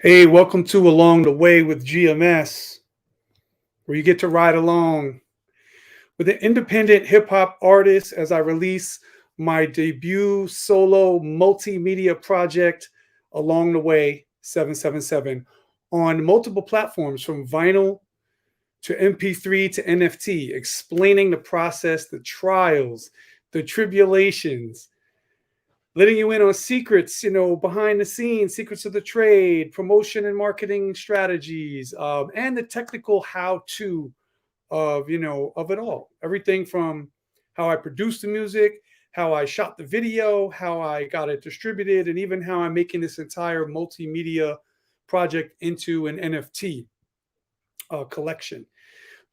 Hey, welcome to Along the Way with GMS, where you get to ride along with an independent hip hop artist as I release my debut solo multimedia project, Along the Way 777, on multiple platforms from vinyl to MP3 to NFT, explaining the process, the trials, the tribulations, letting you in on secrets, behind the scenes, secrets of the trade, promotion and marketing strategies, and the technical how to of it all. Everything from how I produced the music, how I shot the video, how I got it distributed, and even how I'm making this entire multimedia project into an NFT collection.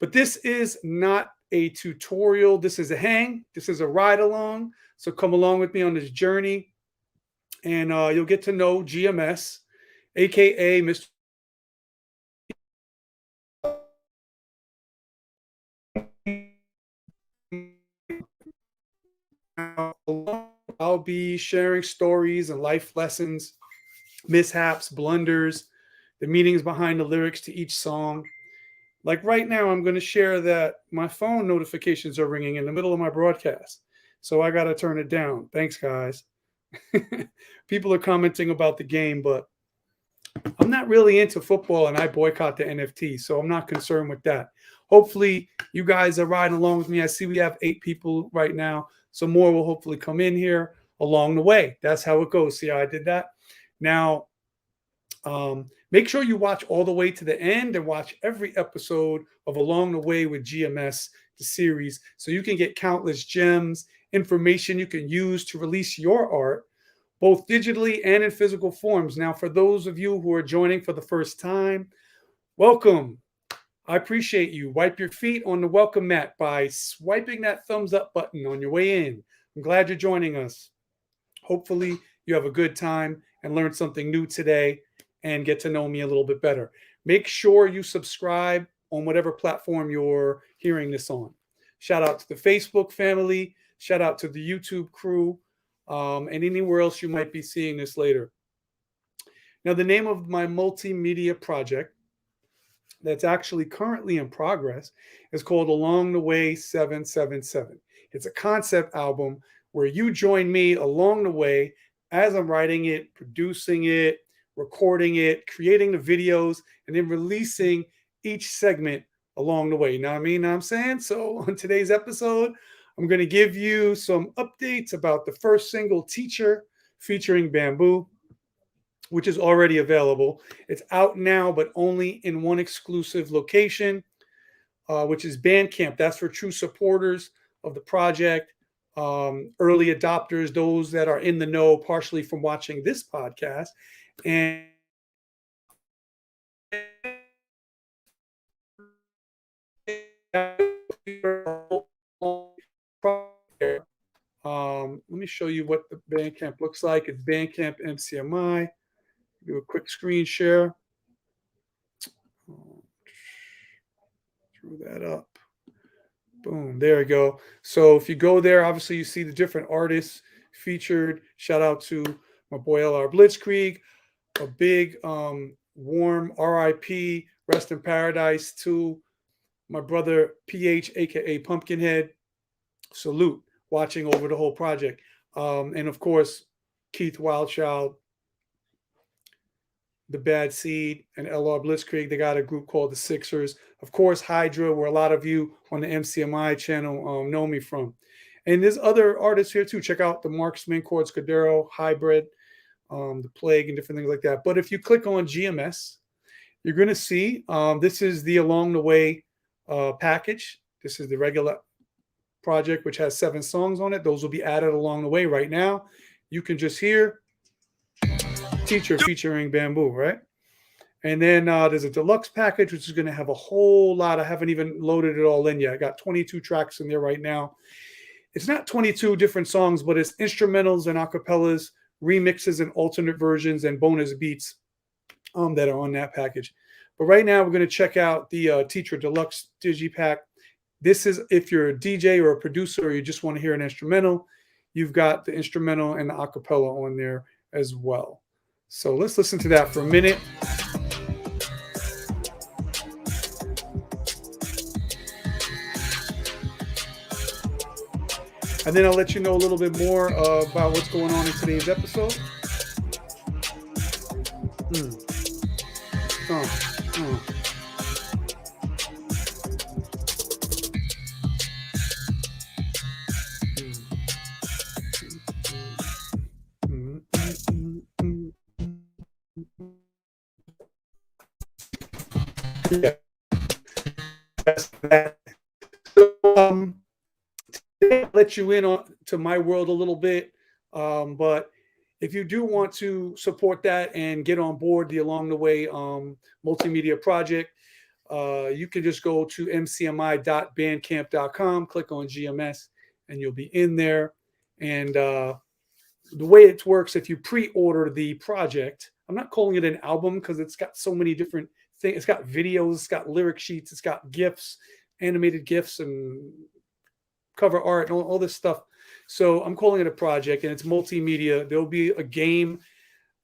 But this is not a tutorial. This is a hang. This is a ride along. So come along with me on this journey, and you'll get to know GMS, aka Mr. I'll be sharing stories and life lessons, mishaps, blunders, the meanings behind the lyrics to each song. Like right now, I'm going to share that my phone notifications are ringing in the middle of my broadcast. So I got to turn it down. Thanks, guys. People are commenting about the game, but I'm not really into football and I boycott the NFT. So I'm not concerned with that. Hopefully, you guys are riding along with me. I see we have 8 people right now. So more will hopefully come in here along the way. That's how it goes. See how I did that? Now, make sure you watch all the way to the end and watch every episode of Along the Way with GMS, the series, so you can get countless gems, information you can use to release your art, both digitally and in physical forms. Now, for those of you who are joining for the first time, welcome. I appreciate you. Wipe your feet on the welcome mat by swiping that thumbs up button on your way in. I'm glad you're joining us. Hopefully, you have a good time and learned something new today and get to know me a little bit better. Make sure you subscribe on whatever platform you're hearing this on. Shout out to the Facebook family. Shout out to the YouTube crew, and anywhere else you might be seeing this later. Now, the name of my multimedia project that's actually currently in progress is called Along the Way 777. It's a concept album where you join me along the way as I'm writing it, producing it, recording it, creating the videos, and then releasing each segment along the way. Now, I mean, I'm saying? So on today's episode, I'm going to give you some updates about the first single, Teacher, featuring Bamboo, which is already available. It's out now, but only in one exclusive location, which is Bandcamp. That's for true supporters of the project, early adopters, those that are in the know, partially from watching this podcast. And let me show you what the Bandcamp looks like. It's Bandcamp MCMI. Do a quick screen share. Throw that up. Boom. There we go. So if you go there, obviously you see the different artists featured. Shout out to my boy LR Blitzkrieg. A big warm RIP, rest in paradise to my brother PH, aka Pumpkinhead. Salute, watching over the whole project. And of course, Keith Wildchild, the Bad Seed, and LR Blitzkrieg. They got a group called the Sixers. Of course, Hydra, where a lot of you on the MCMI channel know me from. And there's other artists here too. Check out the Marksman, Chords Cadero, Hybrid, the Plague, and different things like that. But if you click on GMS, you're going to see this is the Along the Way package. This is the regular project, which has 7 songs on it. Those will be added along the way right now. You can just hear Teacher featuring Bamboo, right? And then there's a deluxe package, which is going to have a whole lot. I haven't even loaded it all in yet. I got 22 tracks in there right now. It's not 22 different songs, but it's instrumentals and acapellas, remixes and alternate versions, and bonus beats that are on that package. But right now, we're going to check out the Teacher Deluxe Digipack. This is if you're a DJ or a producer or you just want to hear an instrumental, you've got the instrumental and the acapella on there as well. So let's listen to that for a minute. And then I'll let you know a little bit more about what's going on in today's episode. Mm. Uh, uh. Yeah, that's that. So, I'll let you in on to my world a little bit, but if you do want to support that and get on board the along the way multimedia project, you can just go to mcmi.bandcamp.com, click on GMS, and you'll be in there. And the way it works, if you pre-order the project, I'm not calling it an album because it's got so many different things. It's got videos, it's got lyric sheets, it's got GIFs, animated GIFs, and cover art and all this stuff. So I'm calling it a project, and it's multimedia. There'll be a game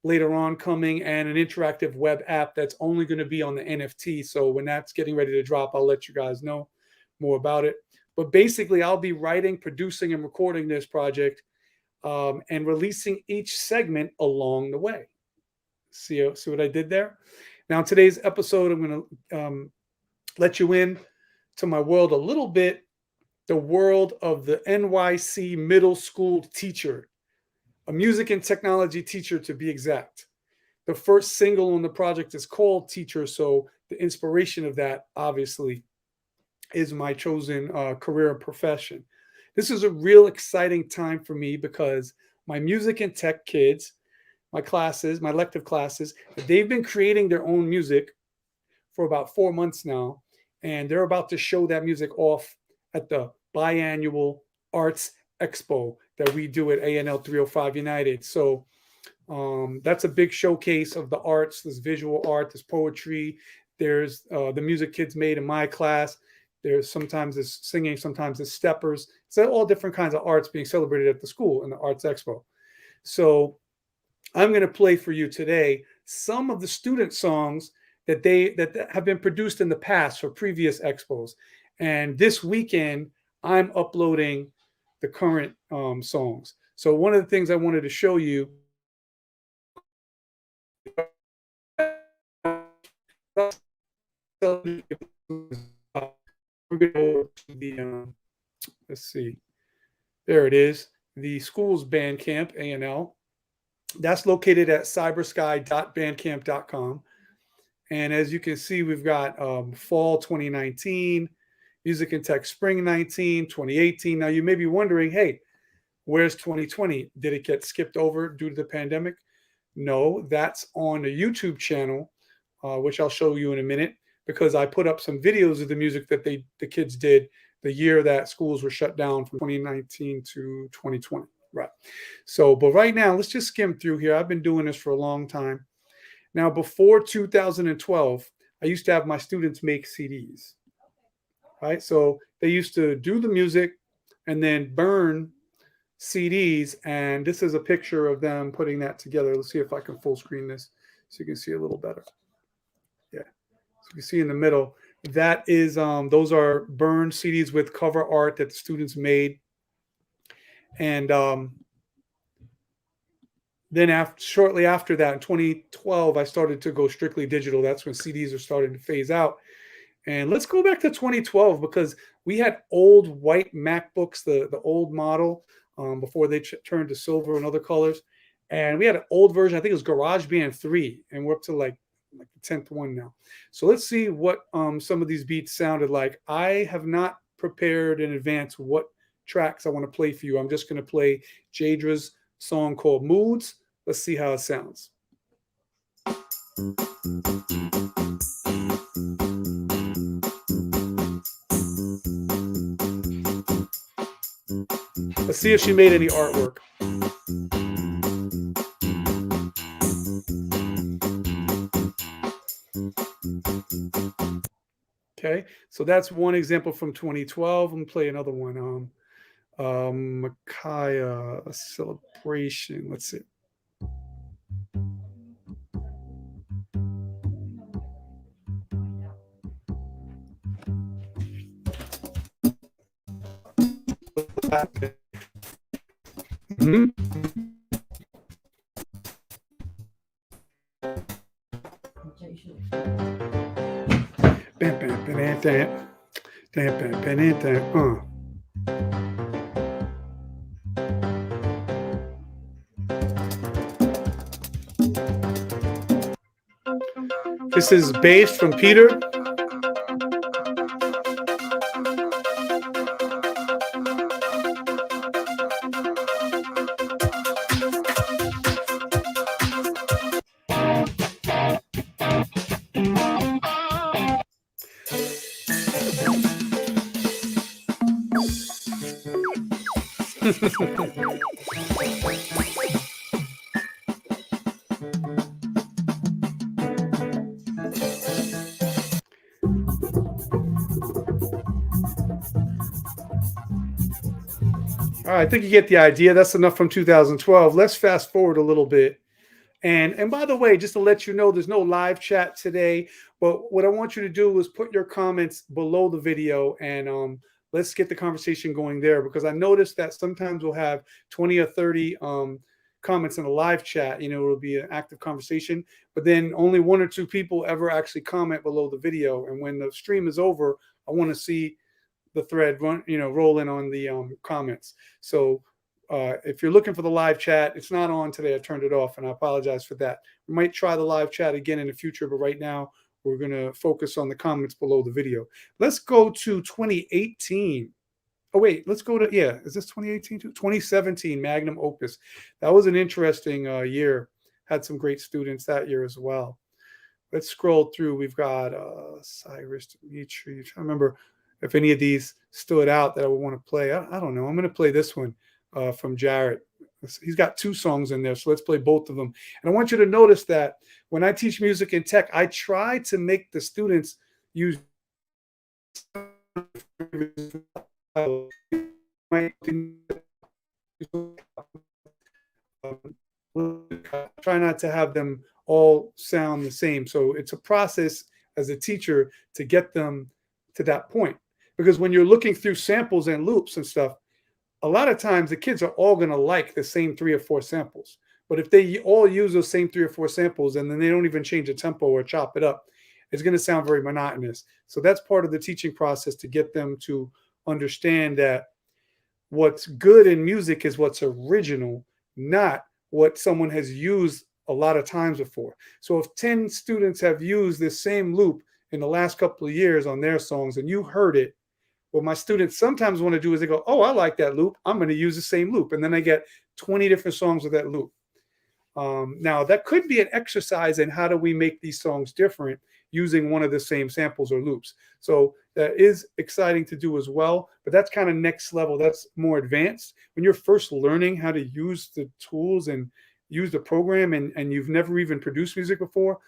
later on coming and an interactive web app that's only going to be on the NFT. So when that's getting ready to drop, I'll let you guys know more about it. But basically, I'll be writing, producing, and recording this project and releasing each segment along the way. See what I did there? Now, in today's episode, I'm going to let you in to my world a little bit, the world of the NYC middle school teacher, a music and technology teacher to be exact. The first single on the project is called Teacher, so the inspiration of that obviously is my chosen career and profession. This is a real exciting time for me because my music and tech kids, my classes, my elective classes, they've been creating their own music for about 4 months now, and they're about to show that music off at the biannual Arts Expo that we do at ANL 305 United. So that's a big showcase of the arts. There's visual art, there's poetry, there's the music kids made in my class. There's sometimes there's singing, sometimes there's steppers. So all different kinds of arts being celebrated at the school in the Arts Expo. So I'm going to play for you today some of the student songs that have been produced in the past for previous expos. And this weekend, I'm uploading the current songs. So one of the things I wanted to show you. We're going to go to the let's see. There it is. The school's Bandcamp, ANL. That's located at cybersky.bandcamp.com. And as you can see, we've got fall 2019, music and tech spring 19, 2018. Now you may be wondering, hey, where's 2020? Did it get skipped over due to the pandemic? No, that's on a YouTube channel, which I'll show you in a minute, because I put up some videos of the music that the kids did the year that schools were shut down from 2019 to 2020. Right. So, but right now, let's just skim through here. I've been doing this for a long time. Now, before 2012, I used to have my students make CDs. Right. So they used to do the music and then burn CDs. And this is a picture of them putting that together. Let's see if I can full screen this so you can see a little better. Yeah. So you can see in the middle, that is, those are burned CDs with cover art that the students made. And then shortly after that, in 2012, I started to go strictly digital. That's when CDs are starting to phase out. And let's go back to 2012 because we had old white MacBooks, the old model, before they turned to silver and other colors. And we had an old version, I think it was GarageBand 3, and we're up to like the 10th one now. So let's see what some of these beats sounded like. I have not prepared in advance what tracks I want to play for you. I'm just going to play Jadra's song called Moods. Let's see how it sounds. Let's see if she made any artwork. Okay, so that's one example from 2012. I'm gonna play another one. Micaiah, a celebration. Let's see. Mhm. Bam, bam, bam, bam, bam, bam, bam, bam. This is bass from Peter. All right, I think you get the idea. That's enough from 2012. Let's fast forward a little bit. And by the way, just to let you know, there's no live chat today. But what I want you to do is put your comments below the video, and let's get the conversation going there, because I noticed that sometimes we'll have 20 or 30 comments in a live chat. You know, it'll be an active conversation, but then only one or two people ever actually comment below the video. And when the stream is over, I want to see the thread roll in on the comments. So if you're looking for the live chat, it's not on today. I turned it off, and I apologize for that. We might try the live chat again in the future, but right now we're going to focus on the comments below the video. Let's go to 2018. Oh, wait, let's go to, yeah, is this 2018 too? 2017, Magnum Opus. That was an interesting year. Had some great students that year as well. Let's scroll through. We've got Cyrus, Dimitri. I'm trying to remember if any of these stood out that I would want to play. I don't know. I'm going to play this one from Jared. He's got two songs in there, so let's play both of them. And I want you to notice that when I teach music and tech, I try to make the students use try not to have them all sound the same. So it's a process as a teacher to get them to that point. Because when you're looking through samples and loops and stuff, a lot of times the kids are all going to like the same 3 or 4 samples. But if they all use those same 3 or 4 samples and then they don't even change the tempo or chop it up, it's going to sound very monotonous. So that's part of the teaching process, to get them to understand that what's good in music is what's original, not what someone has used a lot of times before. So if 10 students have used this same loop in the last couple of years on their songs and you heard it, what my students sometimes want to do is they go, oh, I like that loop, I'm going to use the same loop. And then they get 20 different songs with that loop. Now, that could be an exercise in how do we make these songs different using one of the same samples or loops. So that is exciting to do as well, but that's kind of next level. That's more advanced. When you're first learning how to use the tools and use the program, and you've never even produced music before,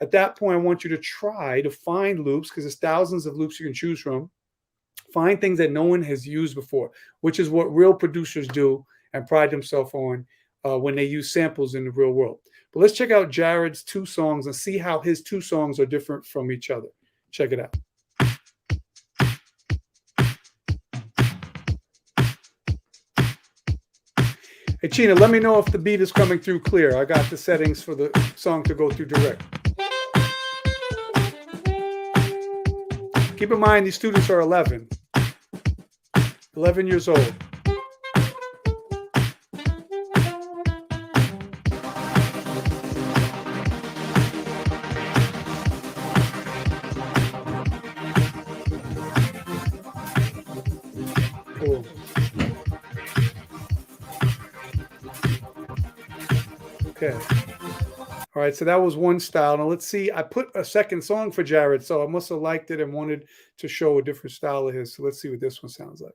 at that point, I want you to try to find loops, because there's thousands of loops you can choose from. Find things that no one has used before, which is what real producers do and pride themselves on when they use samples in the real world. But let's check out Jared's 2 songs and see how his 2 songs are different from each other. Check it out. Hey, China, let me know if the beat is coming through clear. I got the settings for the song to go through direct. Keep in mind, these students are 11 years old. Cool. Okay. All right, so that was one style. Now let's see. I put a second song for Jared, so I must have liked it and wanted to show a different style of his. So let's see what this one sounds like.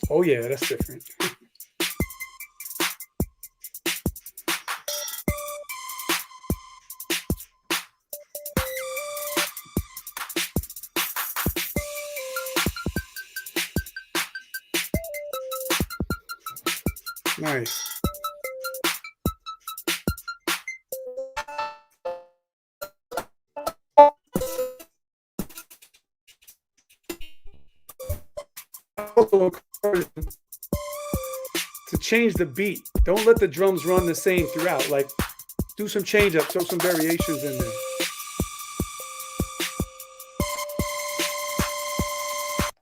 Oh yeah, that's different. Nice. also encourage them to change the beat. Don't let the drums run the same throughout. Like, do some change ups, throw some variations in there.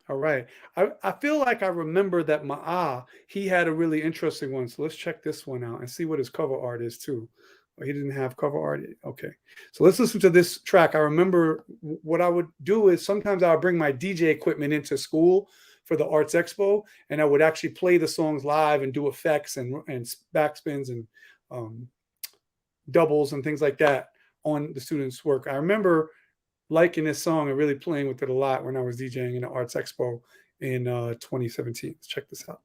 All right. I feel like I remember that Ma'a, he had a really interesting one. So let's check this one out and see what his cover art is too. Oh, he didn't have cover art. Okay. So let's listen to this track. I remember what I would do is sometimes I would bring my DJ equipment into school for the Arts Expo, and I would actually play the songs live and do effects and backspins and doubles and things like that on the students' work. I remember liking this song and really playing with it a lot when I was DJing in the Arts Expo in 2017. Let's check this out.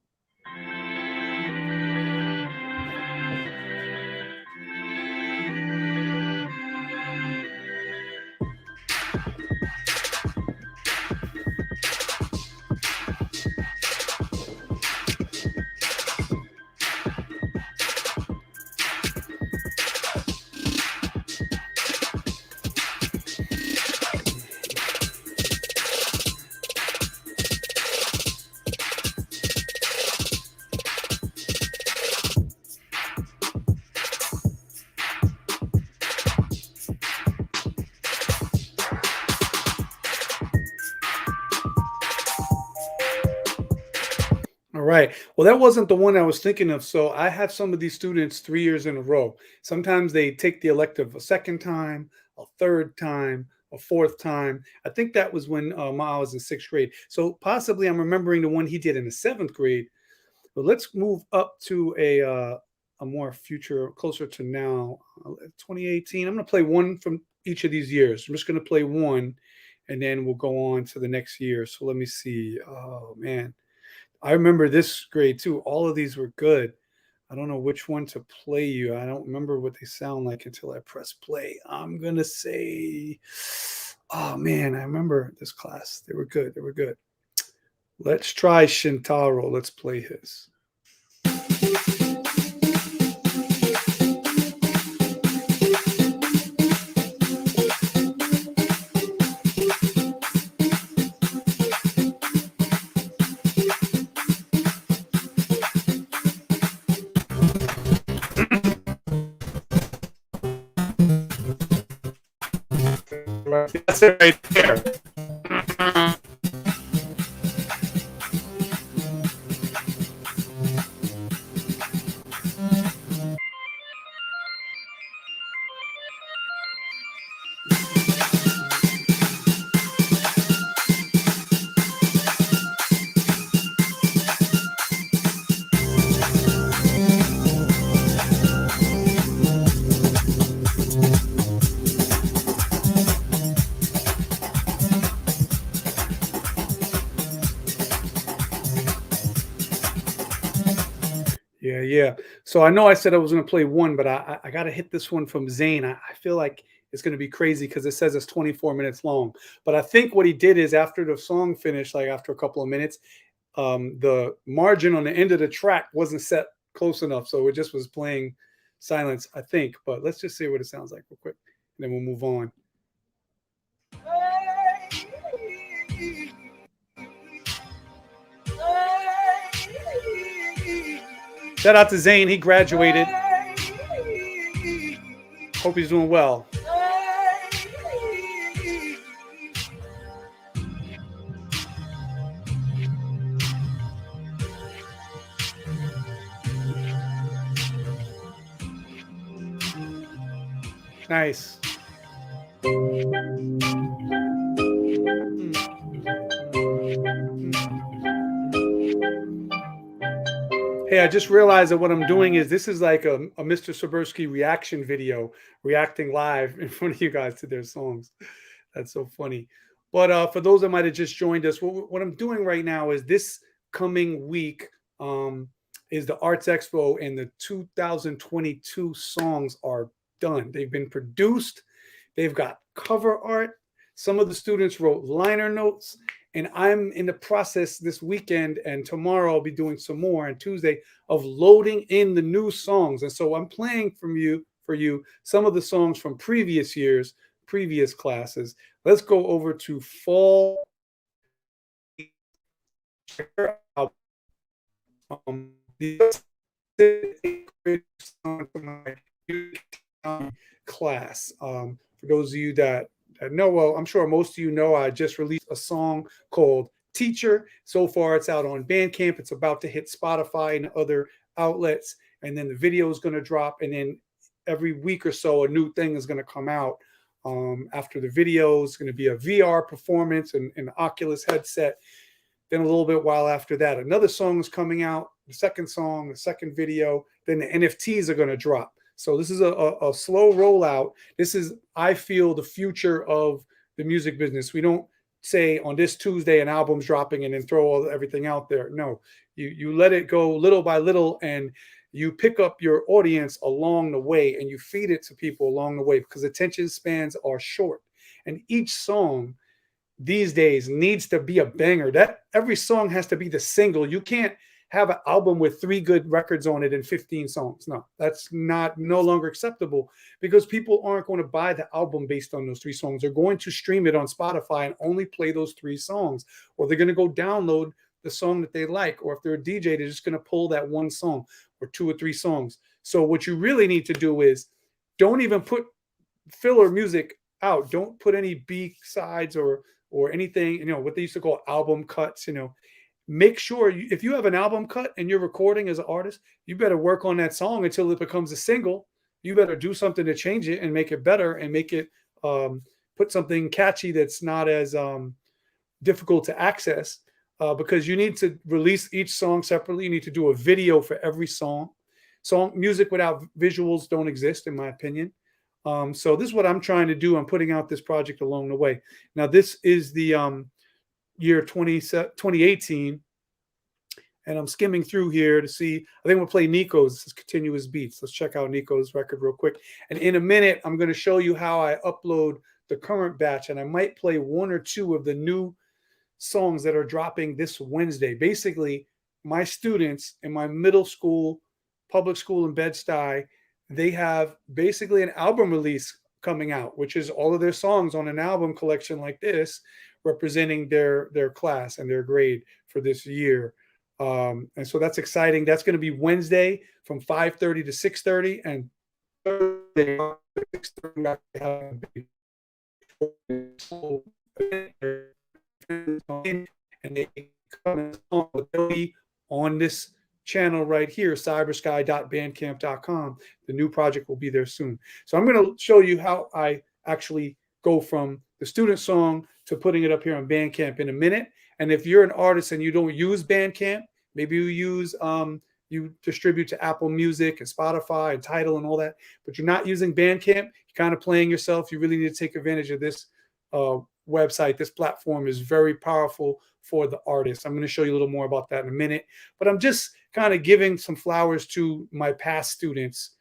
All right. Well, that wasn't the one I was thinking of. So I have some of these students 3 years in a row. Sometimes they take the elective a second time, a third time, a fourth time. I think that was when Ma was in sixth grade. So possibly I'm remembering the one he did in the seventh grade. But let's move up to a more future, closer to now, 2018. I'm going to play one from each of these years. I'm just going to play one, and then we'll go on to the next year. So let me see. Oh man. I remember this grade too. All of these were good. I don't know which one to play you. I don't remember what they sound like until I press play. I'm going to say, oh man, I remember this class. They were good. They were good. Let's try Shintaro. Let's play his. That's it right there. Yeah, yeah. So I know I said I was going to play one, but I got to hit this one from Zane. I feel like it's going to be crazy because it says it's 24 minutes long. But I think what he did is after the song finished, like after a couple of minutes, the margin on the end of the track wasn't set close enough. So it just was playing silence, I think. But let's just see what it sounds like real quick. And then we'll move on. Shout out to Zane. He graduated. Hope he's doing well. Nice. Hey, I just realized that what I'm doing is this is like a Mr. Sebersky reaction video, reacting live in front of you guys to their songs. That's so funny. But for those that might have just joined us, what I'm doing right now is this coming week is the Arts Expo, and the 2022 songs are done. They've been produced. They've got cover art. Some of the students wrote liner notes. And I'm in the process this weekend, and tomorrow I'll be doing some more, and Tuesday, of loading in the new songs. And so I'm playing for you some of the songs from previous years, previous classes. Let's go over to fall The class. For those of you that know, well, I'm sure most of you know, I just released a song called Teacher. So far, it's out on Bandcamp. It's about to hit Spotify and other outlets. And then the video is going to drop. And then every week or so, a new thing is going to come out. After the video is going to be a VR performance and an Oculus headset. Then a little bit while after that, another song is coming out, the second song, the second video. Then the NFTs are going to drop. So this is a slow rollout. This is, I feel, the future of the music business. We don't say on this Tuesday an album's dropping and then throw everything out there. No, you let it go little by little, and you pick up your audience along the way, and you feed it to people along the way, because attention spans are short. And each song these days needs to be a banger. That every song has to be the single. You can't have an album with 3 good records on it and 15 songs. No, that's no longer acceptable, because people aren't going to buy the album based on those 3 songs. They're going to stream it on Spotify and only play those 3 songs, or they're going to go download the song that they like, or if they're a DJ, they're just going to pull that one song or 2 or 3 songs. So what you really need to do is don't even put filler music out. Don't put any B sides or anything, what they used to call album cuts. Make sure if you have an album cut and you're recording as an artist, you better work on that song until it becomes a single. You better do something to change it and make it better, and make it put something catchy that's not as difficult to access, because you need to release each song separately. You need to do a video for every song. Music without visuals don't exist, in my opinion. So this is what I'm trying to do. I'm putting out this project along the way. Now, this is the year 2018, and I'm skimming through here to see. I think we'll play Nico's. This is Continuous Beats. Let's check out Nico's record real quick. And in a minute, I'm going to show you how I upload the current batch, and I might play 1 or 2 of the new songs that are dropping this Wednesday. Basically, my students in my middle school, public school in Bed-Stuy, they have basically an album release coming out, which is all of their songs on an album collection like this, representing their class and their grade for this year. And so that's exciting. That's going to be Wednesday from 5:30 to 6:30, and Thursday 6:30 and they come on this channel right here, cybersky.bandcamp.com. The new project will be there soon. So I'm going to show you how I actually go from the student song to putting it up here on Bandcamp in a minute. And if you're an artist and you don't use Bandcamp, maybe you use you distribute to Apple Music and Spotify and Tidal and all that, but you're not using Bandcamp, you're kind of playing yourself. You really need to take advantage of this website. This platform is very powerful for the artists. I'm going to show you a little more about that in a minute, but I'm just kind of giving some flowers to my past students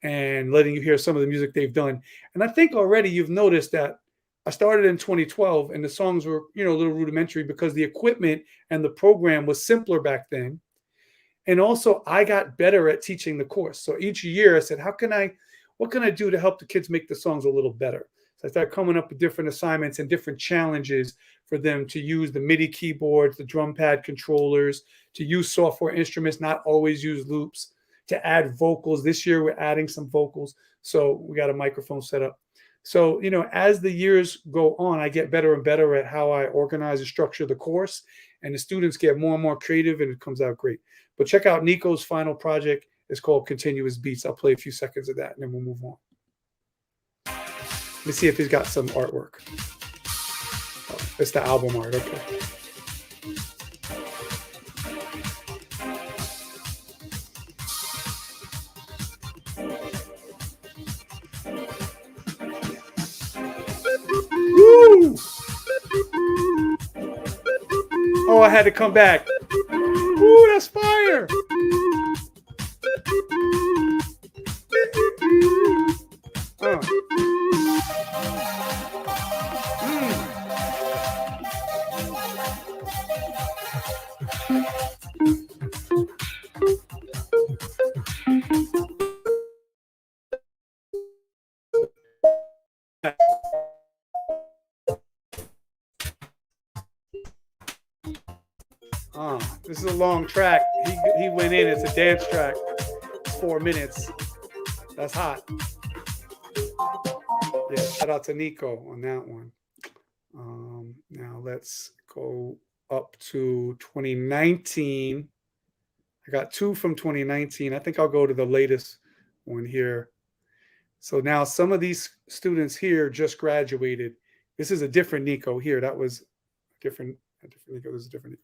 and letting you hear some of the music they've done. And I think already you've noticed that I started in 2012 and the songs were, a little rudimentary, because the equipment and the program was simpler back then. And also I got better at teaching the course. So each year I said, what can I do to help the kids make the songs a little better? So I started coming up with different assignments and different challenges for them to use the MIDI keyboards, the drum pad controllers, to use software instruments, not always use loops, to add vocals. This year we're adding some vocals. So we got a microphone set up. So, as the years go on, I get better and better at how I organize and structure the course, and the students get more and more creative, and it comes out great. But check out Nico's final project. It's called Continuous Beats. I'll play a few seconds of that, and then we'll move on. Let me see if he's got some artwork. Oh, it's the album art. Okay. Woo! Oh, I had to come back. Ooh, that's fire. This is a long track. He went in. It's a dance track. It's 4 minutes. That's hot. Yeah, shout out to Nico on that one. Now let's go up to 2019. I got two from 2019. I think I'll go to the latest one here. So now some of these students here just graduated. This is a different Nico here. That was a different Nico. This is a different Nico.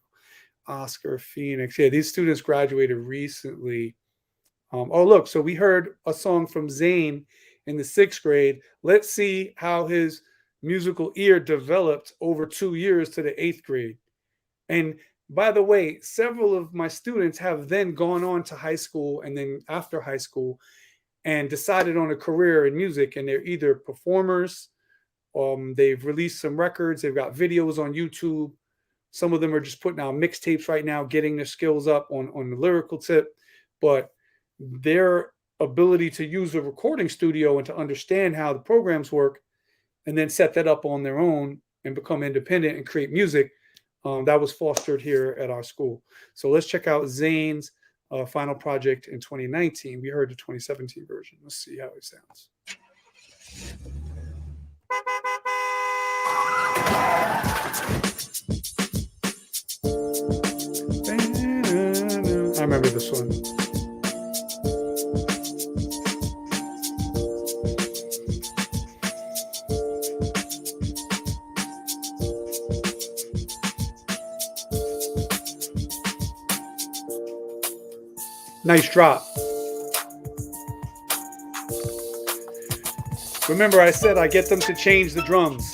Oscar Phoenix. Yeah, these students graduated recently. Oh, look. So we heard a song from Zane in the 6th grade. Let's see how his musical ear developed over 2 years to the 8th grade. And by the way, several of my students have then gone on to high school and then after high school and decided on a career in music. And they're either performers, they've released some records, they've got videos on YouTube. Some of them are just putting out mixtapes right now, getting their skills up on the lyrical tip. But their ability to use a recording studio and to understand how the programs work and then set that up on their own and become independent and create music, that was fostered here at our school. So let's check out Zane's final project in 2019. We heard the 2017 version. Let's see how it sounds. I remember this one. Nice drop. Remember, I said I get them to change the drums.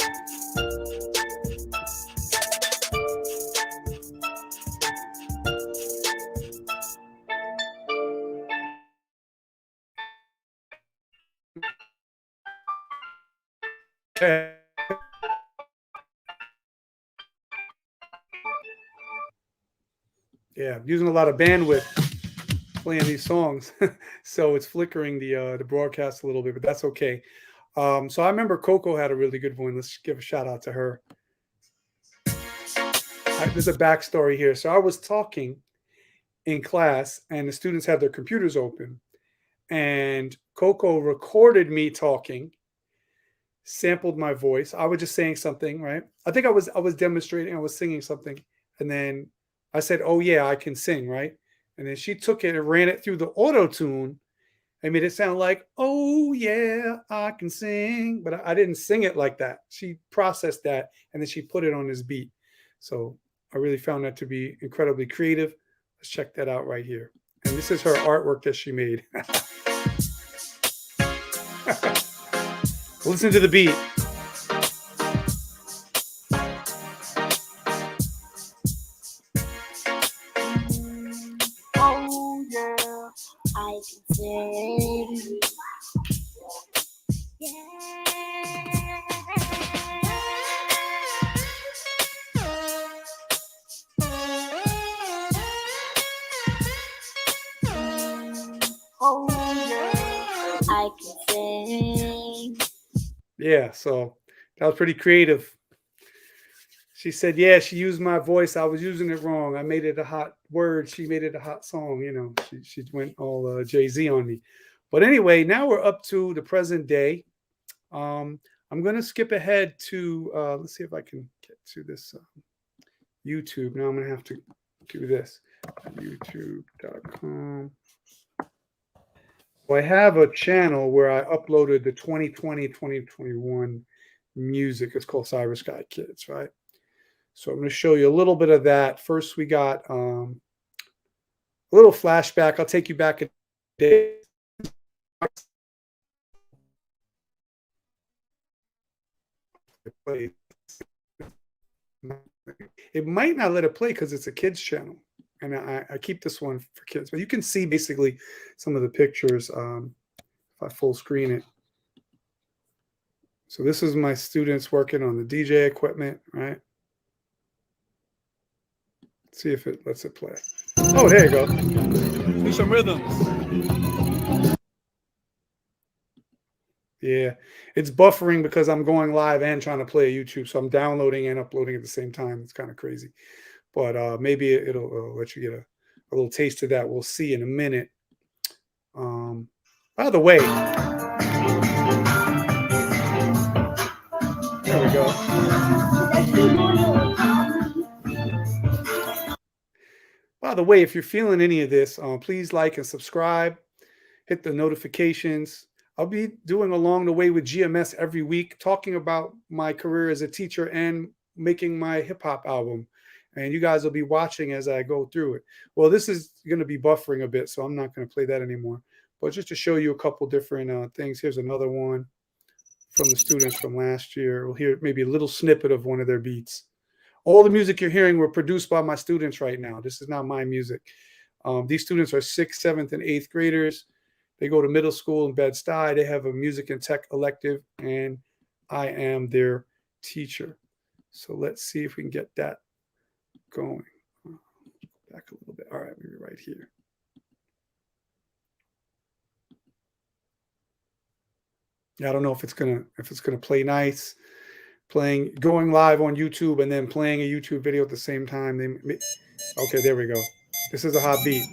Yeah, using a lot of bandwidth playing these songs, so it's flickering the broadcast a little bit, but that's okay. So I remember Coco had a really good one. Let's give a shout out to her. There's a backstory here. So I was talking in class, and the students had their computers open, and Coco recorded me talking, sampled my voice. I was just saying something, right? I think I was demonstrating. I was singing something, and then I said, "Oh yeah, I can sing," right? And then she took it and ran it through the auto tune and made it sound like, "Oh yeah, I can sing," but I didn't sing it like that. She processed that and then she put it on this beat. So I really found that to be incredibly creative. Let's check that out right here. And this is her artwork that she made. Listen to the beat. Oh yeah, I can sing. Yeah. Oh yeah, I can sing. Yeah, so that was pretty creative. She said, "Yeah, she used my voice. I was using it wrong. I made it a hot word. She made it a hot song. You know, she went all Jay-Z on me." But anyway, now we're up to the present day. I'm going to skip ahead to, let's see if I can get to this YouTube. Now I'm going to have to do this. YouTube.com. So I have a channel where I uploaded the 2020, 2021 music. It's called Cyber Sky Kids, right? So I'm going to show you a little bit of that. First, we got a little flashback. I'll take you back a day. It might not let it play because it's a kids channel. And I keep this one for kids. But you can see basically some of the pictures if I full screen it. So this is my students working on the DJ equipment, right? Let's see if it lets it play. Oh, there you go. Do some rhythms. Yeah, it's buffering because I'm going live and trying to play YouTube. So I'm downloading and uploading at the same time. It's kind of crazy. but maybe it'll let you get a little taste of that. We'll see in a minute. By the way, there we go. By the way, if you're feeling any of this, please like and subscribe. Hit the notifications. I'll be doing along the way with GMS every week, talking about my career as a teacher and making my hip hop album. And you guys will be watching as I go through it. Well, this is going to be buffering a bit, so I'm not going to play that anymore. But just to show you a couple different things, here's another one from the students from last year. We'll hear maybe a little snippet of one of their beats. All the music you're hearing were produced by my students right now. This is not my music. These students are 6th, 7th, and 8th graders. They go to middle school in Bed-Stuy. They have a music and tech elective, and I am their teacher. So let's see if we can get that going. Back a little bit. All right, maybe right here. Yeah, I don't know if it's gonna play nice. Going live on YouTube and then playing a YouTube video at the same time. Okay, there we go. This is a hot beat.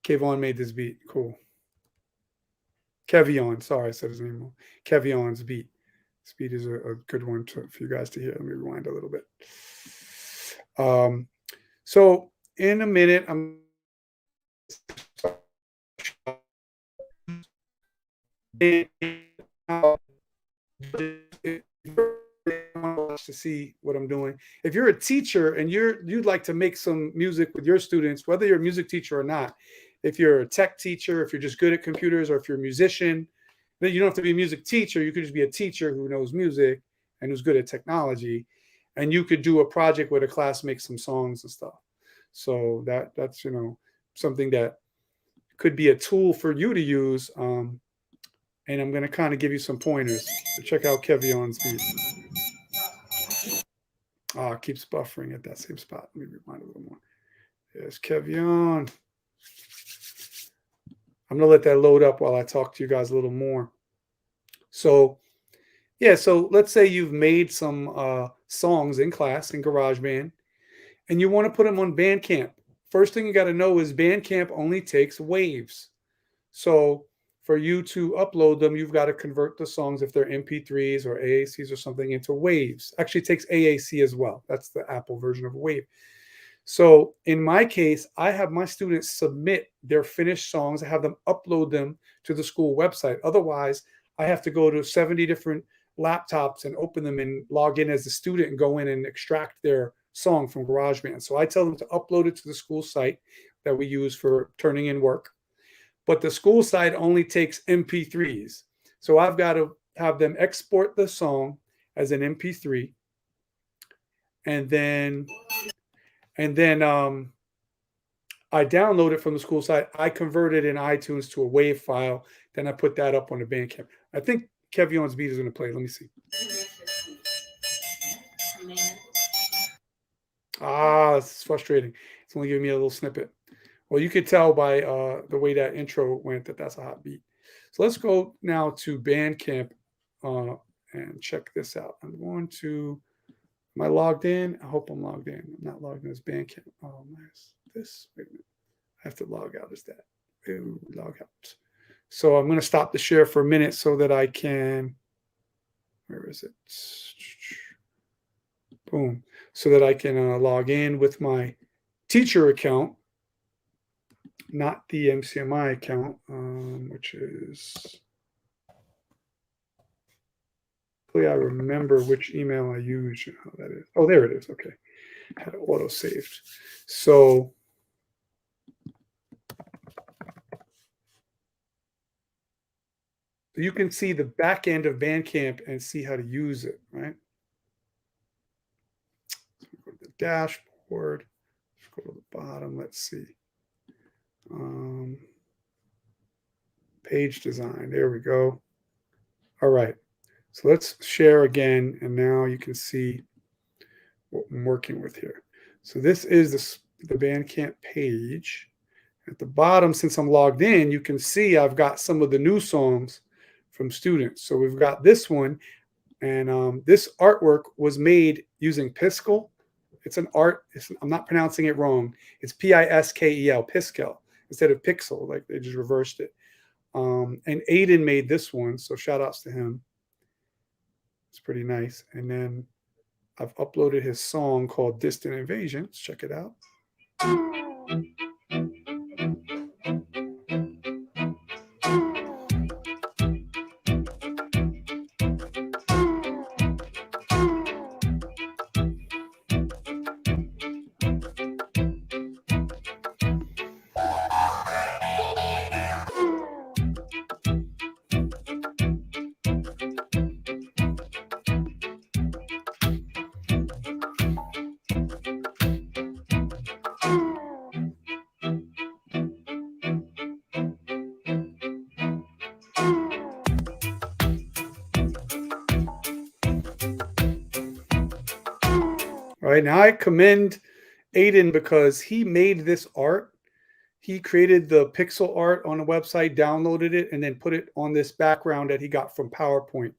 Kevon made this beat. Cool. Kevion. Sorry, I said his name wrong. Kevion's beat. This beat is a good one for you guys to hear. Let me rewind a little bit. So in a minute, I'm to see what I'm doing. If you're a teacher and you'd like to make some music with your students, whether you're a music teacher or not, if you're a tech teacher, if you're just good at computers, or if you're a musician, then you don't have to be a music teacher. You could just be a teacher who knows music and who's good at technology, and you could do a project where the class makes some songs and stuff. So that's something that could be a tool for you to use. And I'm going to kind of give you some pointers. So check out Kevion's beat. It keeps buffering at that same spot. Let me rewind a little more. There's Kevion. I'm going to let that load up while I talk to you guys a little more. So, yeah, so let's say you've made some songs in class in GarageBand, and you want to put them on Bandcamp. First thing you got to know is Bandcamp only takes waves. So for you to upload them, you've got to convert the songs, if they're MP3s or AACs or something, into waves. Actually, it takes AAC as well. That's the Apple version of a wave. So in my case, I have my students submit their finished songs. I have them upload them to the school website. Otherwise, I have to go to 70 different laptops and open them and log in as a student and go in and extract their song from GarageBand. So I tell them to upload it to the school site that we use for turning in work. But the school site only takes MP3s. So I've got to have them export the song as an MP3. And then I download it from the school site. I convert it in iTunes to a WAV file. Then I put that up on the Bandcamp. I think Kevion's beat is going to play. Let me see. It's frustrating. It's only giving me a little snippet. Well, you could tell by the way that intro went that that's a hot beat. So let's go now to Bandcamp and check this out. I'm going to, am I logged in? I hope I'm logged in. I'm not logged in as Bandcamp. Oh, nice. This, wait a minute. I have to log out as that. Ooh, log out. So I'm going to stop the share for a minute so that I can, where is it? Boom. So that I can log in with my teacher account, not the MCMI account, which is, hopefully I remember which email I use and how that is. Oh, there it is. Okay. I had it auto saved. So you can see the back end of Bandcamp and see how to use it, right? So go to the dashboard. Let's go to the bottom. Let's see. Page design. There we go. All right. So let's share again. And now you can see what I'm working with here. So this is the Bandcamp page. At the bottom, since I'm logged in, you can see I've got some of the new songs from students. So we've got this one. And this artwork was made using Piskel. It's an art. I'm not pronouncing it wrong. It's Piskel, Piskel, instead of pixel. Like they just reversed it. And Aiden made this one, so shout outs to him. It's pretty nice. And then I've uploaded his song called Distant Invasion. Let's check it out. All right, now I commend Aiden because he made this art. He created the pixel art on the website, downloaded it, and then put it on this background that he got from PowerPoint.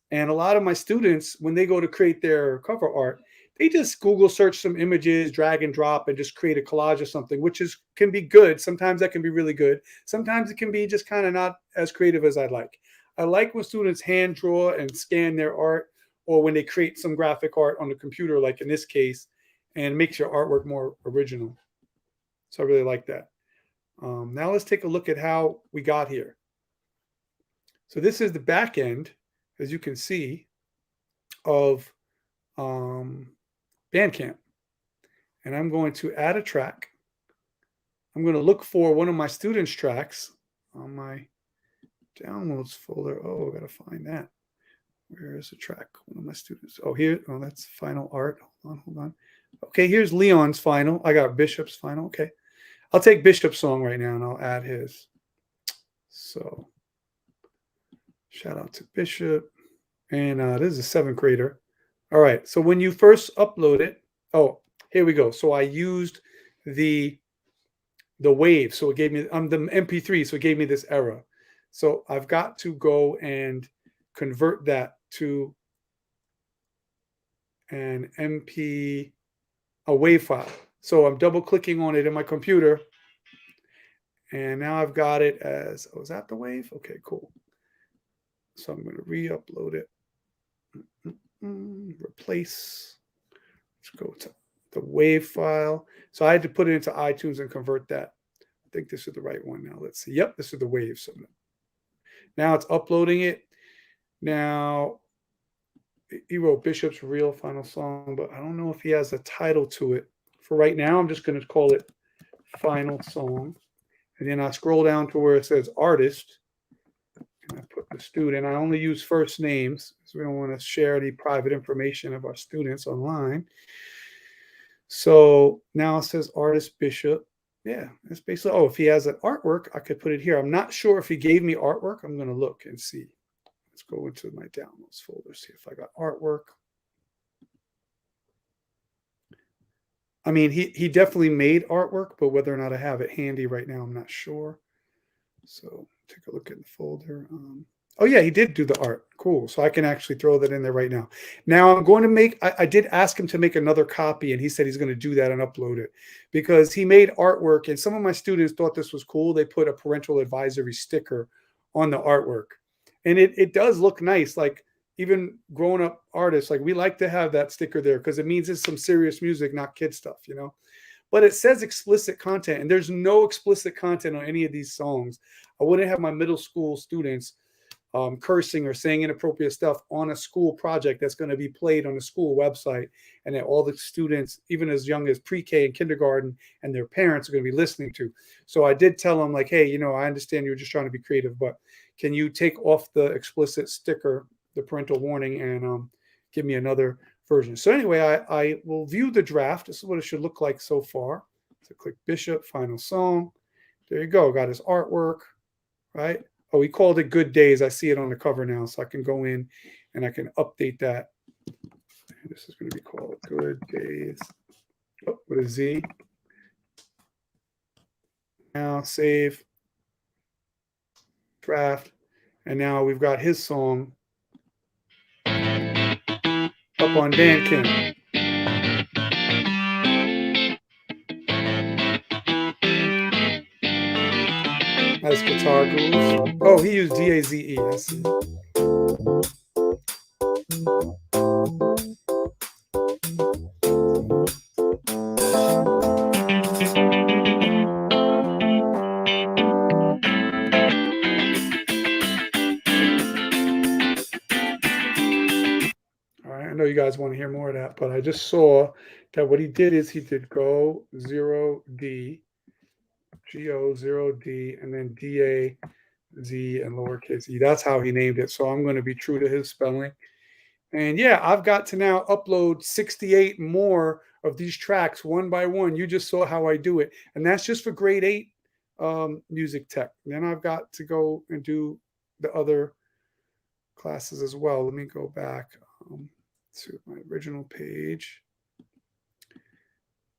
And a lot of my students, when they go to create their cover art, they just Google search some images, drag and drop, and just create a collage of something, which can be good. Sometimes that can be really good. Sometimes it can be just kind of not as creative as I'd like. I like when students hand draw and scan their art, or when they create some graphic art on the computer, like in this case, and makes your artwork more original. So I really like that. Now let's take a look at how we got here. So this is the back end, as you can see, of Bandcamp. And I'm going to add a track. I'm going to look for one of my students' tracks on my downloads folder. Oh, I got to find that. Where is the track? One of my students. Oh, here. Oh, that's final art. Hold on. Okay, here's Leon's final. I got Bishop's final. Okay. I'll take Bishop's song right now and I'll add his. So shout out to Bishop. And this is a 7th grader. All right. So when you first upload it, oh, here we go. So I used the wave. So it gave me, I'm the MP3. So it gave me this error. So I've got to go and convert that to an a wave file. So I'm double clicking on it in my computer. And now I've got it as, oh, is that the wave? Okay, cool. So I'm going to re-upload it. Replace. Let's go to the wave file. So I had to put it into iTunes and convert that. I think this is the right one now. Let's see. Yep, this is the wave. So now it's uploading it. Now, he wrote Bishop's real final song, but I don't know if he has a title to it. For right now, I'm just going to call it Final Song. And then I scroll down to where it says Artist. And I put the student. I only use first names because we don't want to share any private information of our students online. So now it says Artist Bishop. Yeah, it's basically, oh, if he has an artwork, I could put it here. I'm not sure if he gave me artwork. I'm going to look and see. Let's go into my downloads folder, see if I got artwork. I mean, he definitely made artwork, but whether or not I have it handy right now, I'm not sure. So take a look at the folder. Oh, yeah, he did do the art. Cool. So I can actually throw that in there right now. Now I'm going to make, I did ask him to make another copy, and he said he's going to do that and upload it because he made artwork. And some of my students thought this was cool. They put a parental advisory sticker on the artwork. And it does look nice. Like even grown up artists, like we like to have that sticker there because it means it's some serious music, not kid stuff, you know. But it says explicit content, and there's no explicit content on any of these songs. I wouldn't have my middle school students cursing or saying inappropriate stuff on a school project that's going to be played on the school website, and that all the students, even as young as pre-K and kindergarten, and their parents are going to be listening to. So I did tell them, like, hey, you know, I understand you're just trying to be creative, but can you take off the explicit sticker, the parental warning, and give me another version? So anyway, I will view the draft. This is what it should look like so far. So click Bishop, final song. There you go. Got his artwork, right? Oh, he called it Good Days. I see it on the cover now, so I can go in and I can update that. This is going to be called Good Days. Oh, with a Z. Now save. Draft. And now we've got his song up on Bandcamp. Guitar grooves. Oh, he used DAZE. I see. All right, I know you guys want to hear more of that, but I just saw that what he did is he did Go 0D, GO 0D, and then DAZ and lowercase e. That's how he named it. So I'm going to be true to his spelling. And yeah, I've got to now upload 68 more of these tracks one by one. You just saw how I do it. And that's just for grade 8 music tech. Then I've got to go and do the other classes as well. Let me go back to my original page.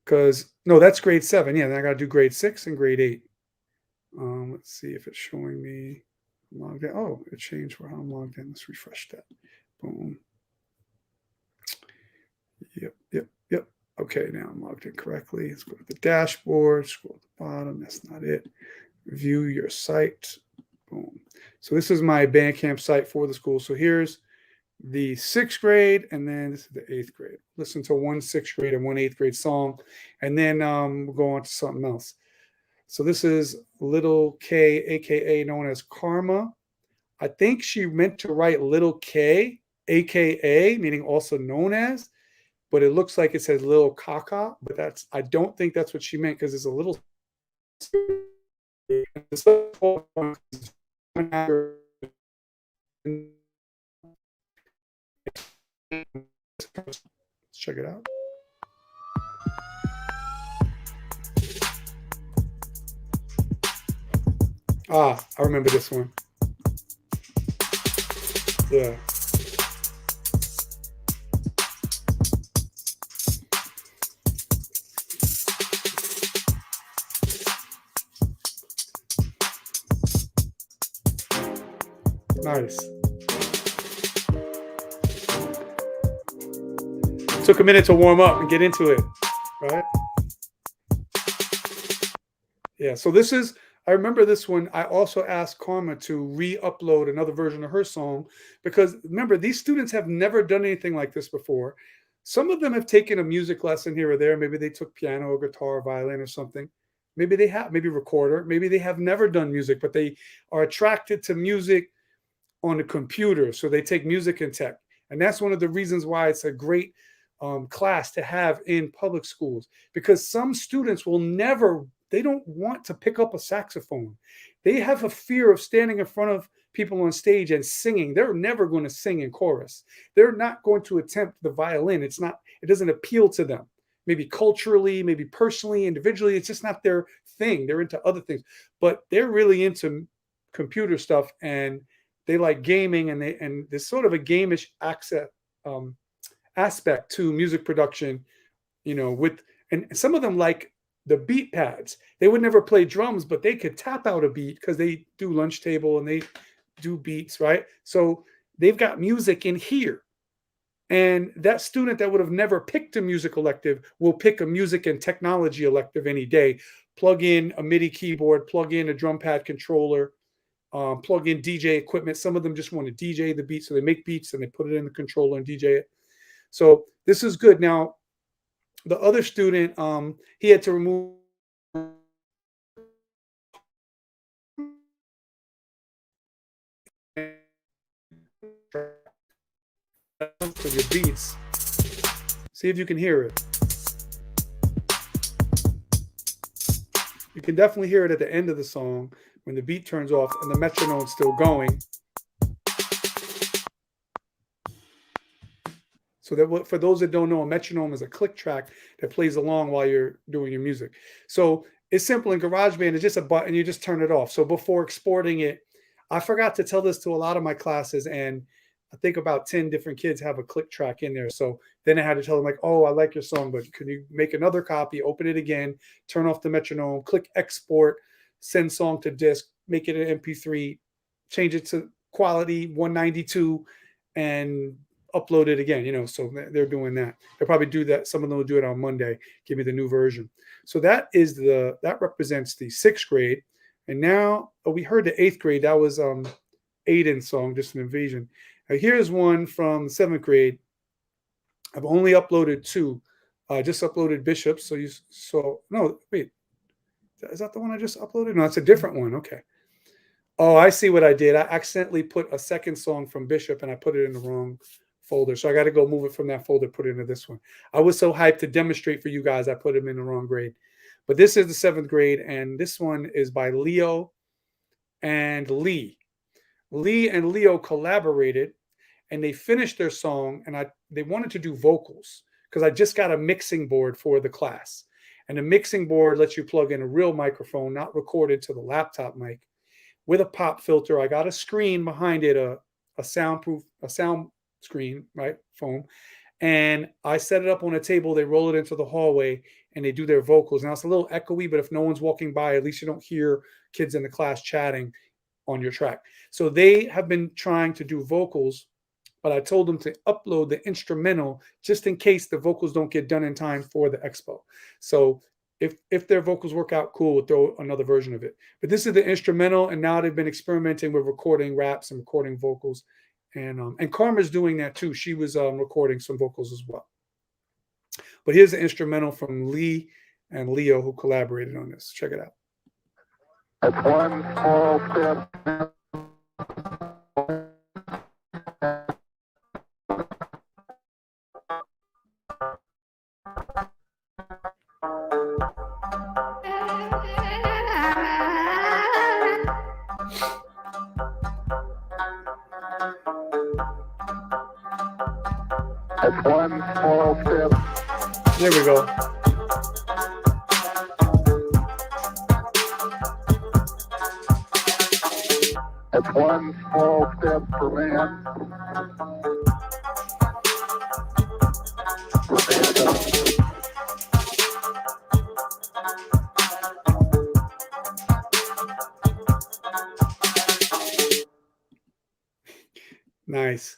Because, no, that's grade 7. Yeah, then I got to do grade 6 and grade 8. Let's see if it's showing me logged in. Oh, it changed for how I'm logged in. Let's refresh that. Boom. Yep. Okay, now I'm logged in correctly. Let's go to the dashboard, scroll to the bottom. That's not it. View your site. Boom. So this is my Bandcamp site for the school. So here's the 6th grade, and then this is the 8th grade. Listen to one 6th grade and one 8th grade song, and then we'll go on to something else. So this is Little K, aka known as Karma. I think she meant to write Little K, aka, meaning also known as, but it looks like it says Little Kaka, but I don't think that's what she meant, because it's a little. Let's check it out. Ah, I remember this one. Yeah. Nice. Took a minute to warm up and get into it, right? Yeah, so this is, I remember this one. I also asked Karma to re-upload another version of her song, because remember, these students have never done anything like this before. Some of them have taken a music lesson here or there. Maybe they took piano or guitar or violin or something. Maybe they have, maybe recorder. Maybe they have never done music, but they are attracted to music on the computer. So they take music and tech. And that's one of the reasons why it's a great class to have in public schools, because some students will never, they don't want to pick up a saxophone. They have a fear of standing in front of people on stage and singing. They're never going to sing in chorus. They're not going to attempt the violin. It doesn't appeal to them. Maybe culturally, maybe personally, individually, it's just not their thing. They're into other things, but they're really into computer stuff, and they like gaming, and there's sort of a gamish aspect to music production, and some of them like the beat pads. They would never play drums, but they could tap out a beat because they do lunch table and they do beats, right? So they've got music in here. And that student that would have never picked a music elective will pick a music and technology elective any day. Plug in a MIDI keyboard, plug in a drum pad controller, plug in DJ equipment. Some of them just want to DJ the beat, so they make beats and they put it in the controller and DJ it. So this is good. Now, the other student, he had to remove your beats. See if you can hear it. You can definitely hear it at the end of the song when the beat turns off and the metronome's still going. So that, for those that don't know, a metronome is a click track that plays along while you're doing your music. So it's simple. In GarageBand, it's just a button. You just turn it off. So before exporting it, I forgot to tell this to a lot of my classes, and I think about 10 different kids have a click track in there. So then I had to tell them, like, oh, I like your song, but can you make another copy, open it again, turn off the metronome, click export, send song to disk, make it an MP3, change it to quality 192, and upload it again, so they're doing that. They'll probably do that. Some of them will do it on Monday, give me the new version. So that represents the 6th grade. And now we heard the 8th grade. That was Aiden's song, Just an Invasion. Now, here's one from the 7th grade. I've only uploaded two. I just uploaded Bishops. So you saw, no, wait, is that the one I just uploaded? No, it's a different one. Okay. Oh, I see what I did. I accidentally put a second song from Bishop and I put it in the wrong folder. So I got to go move it from that folder, put it into this one. I was so hyped to demonstrate for you guys, I put them in the wrong grade. But this is the 7th grade, and this one is by Leo and Lee. Lee and Leo collaborated, and they finished their song, and they wanted to do vocals because I just got a mixing board for the class. And the mixing board lets you plug in a real microphone, not recorded to the laptop mic, with a pop filter. I got a screen behind it, a sound screen, right? Foam. And I set it up on a table. They roll it into the hallway and they do their vocals. Now it's a little echoey, but if no one's walking by, at least you don't hear kids in the class chatting on your track. So they have been trying to do vocals, but I told them to upload the instrumental just in case the vocals don't get done in time for the expo. So if their vocals work out, cool, we'll throw another version of it. But this is the instrumental, and now they've been experimenting with recording raps and recording vocals. And Karma's doing that too. She was recording some vocals as well. But here's the instrumental from Lee and Leo, who collaborated on this. Check it out. It's one small step. It's one small step. There we go. It's one small step for man. Nice.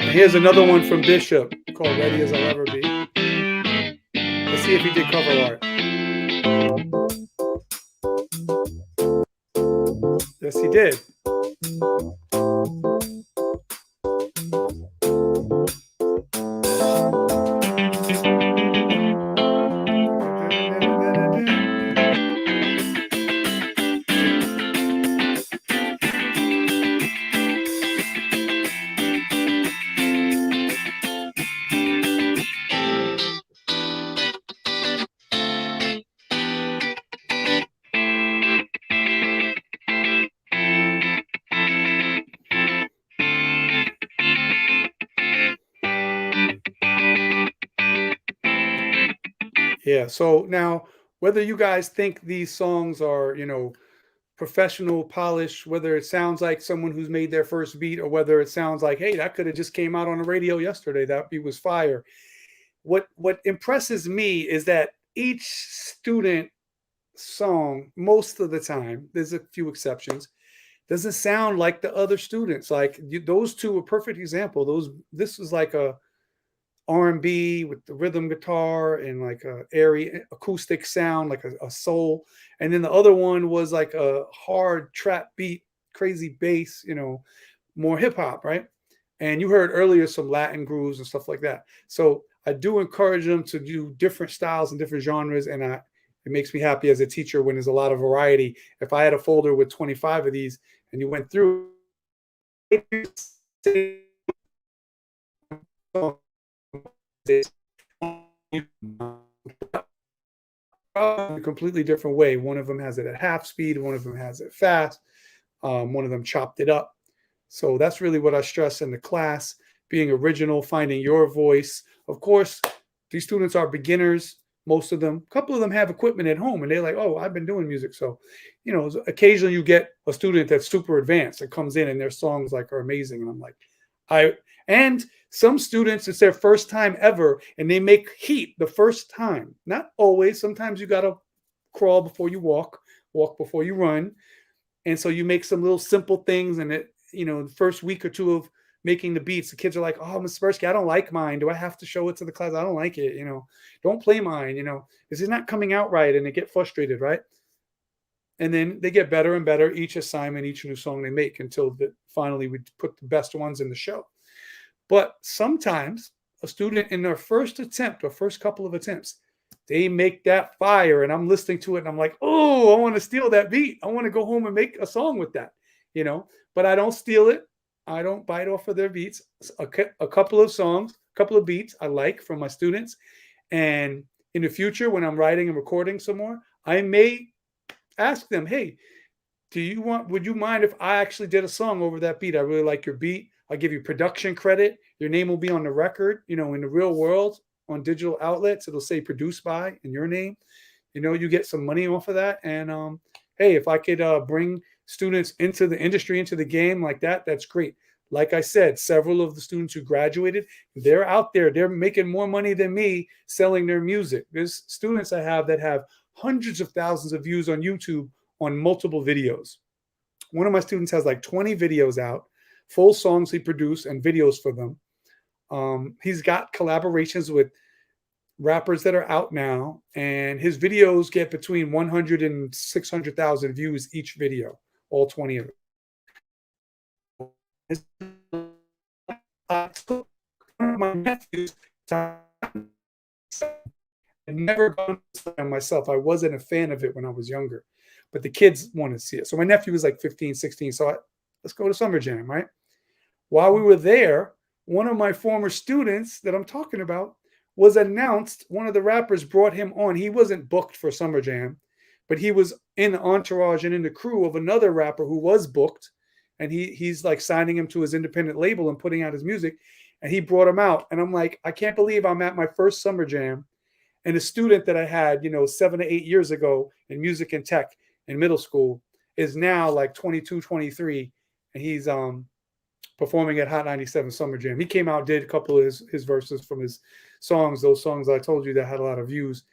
And here's another one from Bishop called Ready as I'll Ever Be. Let's see if he did cover art. Yes, he did. Yeah. So now, whether you guys think these songs are, professional, polished, whether it sounds like someone who's made their first beat, or whether it sounds like, hey, that could have just came out on the radio yesterday. That beat was fire. What impresses me is that each student song, most of the time, there's a few exceptions, doesn't sound like the other students. Like those two are perfect example. This was like a R&B with the rhythm guitar and like a airy acoustic sound, like a soul. And then the other one was like a hard trap beat, crazy bass, more hip hop, right? And you heard earlier some Latin grooves and stuff like that. So I do encourage them to do different styles and different genres. And it makes me happy as a teacher when there's a lot of variety. If I had a folder with 25 of these and you went through a completely different way. One of them has it at half speed, one of them has it fast, one of them chopped it up. So that's really what I stress in the class: being original, finding your voice. Of course, these students are beginners, most of them. A couple of them have equipment at home and they're like, oh, I've been doing music. So, occasionally you get a student that's super advanced that comes in and their songs like are amazing. And I'm like, and some students, it's their first time ever, and they make heat the first time. Not always. Sometimes you got to crawl before you walk before you run. And so you make some little simple things, and the first week or two of making the beats. The kids are like, "Oh, Mr. Spursky, I don't like mine. Do I have to show it to the class? I don't like it. Don't play mine. This is not coming out right," and they get frustrated, right? And then they get better and better each assignment, each new song they make, until finally we put the best ones in the show. But sometimes a student in their first attempt or first couple of attempts, they make that fire, and I'm listening to it and I'm like, oh, I want to steal that beat. I want to go home and make a song with that, but I don't steal it. I don't bite off of their beats. A couple of songs, a couple of beats I like from my students. And in the future, when I'm writing and recording some more, I may ask them, hey, would you mind if I actually did a song over that beat? I really like your beat. I'll give you production credit. Your name will be on the record, in the real world on digital outlets. It'll say produced by in your name. You get some money off of that. And hey, if I could bring students into the industry, into the game like that, that's great. Like I said, several of the students who graduated, they're out there. They're making more money than me selling their music. There's students I have that have hundreds of thousands of views on YouTube on multiple videos. One of my students has like 20 videos out, full songs he produced and videos for them. He's got collaborations with rappers that are out now, and his videos get between 100 and 600,000 views each video, all 20 of them. I took one of my nephews to I'd never gone to slam myself. I wasn't a fan of it when I was younger, but the kids wanted to see it. So my nephew was like 15, 16. So let's go to Summer Jam, right? While we were there, one of my former students that I'm talking about was announced. One of the rappers brought him on. He wasn't booked for Summer Jam, but he was in the entourage and in the crew of another rapper who was booked. And he's like signing him to his independent label and putting out his music. And he brought him out. And I'm like, I can't believe I'm at my first Summer Jam. And a student that I had, 7 to 8 years ago in music and tech in middle school is now like 22, 23. And he's performing at Hot 97 Summer Jam. He came out, did a couple of his verses from his songs, those songs I told you that had a lot of views.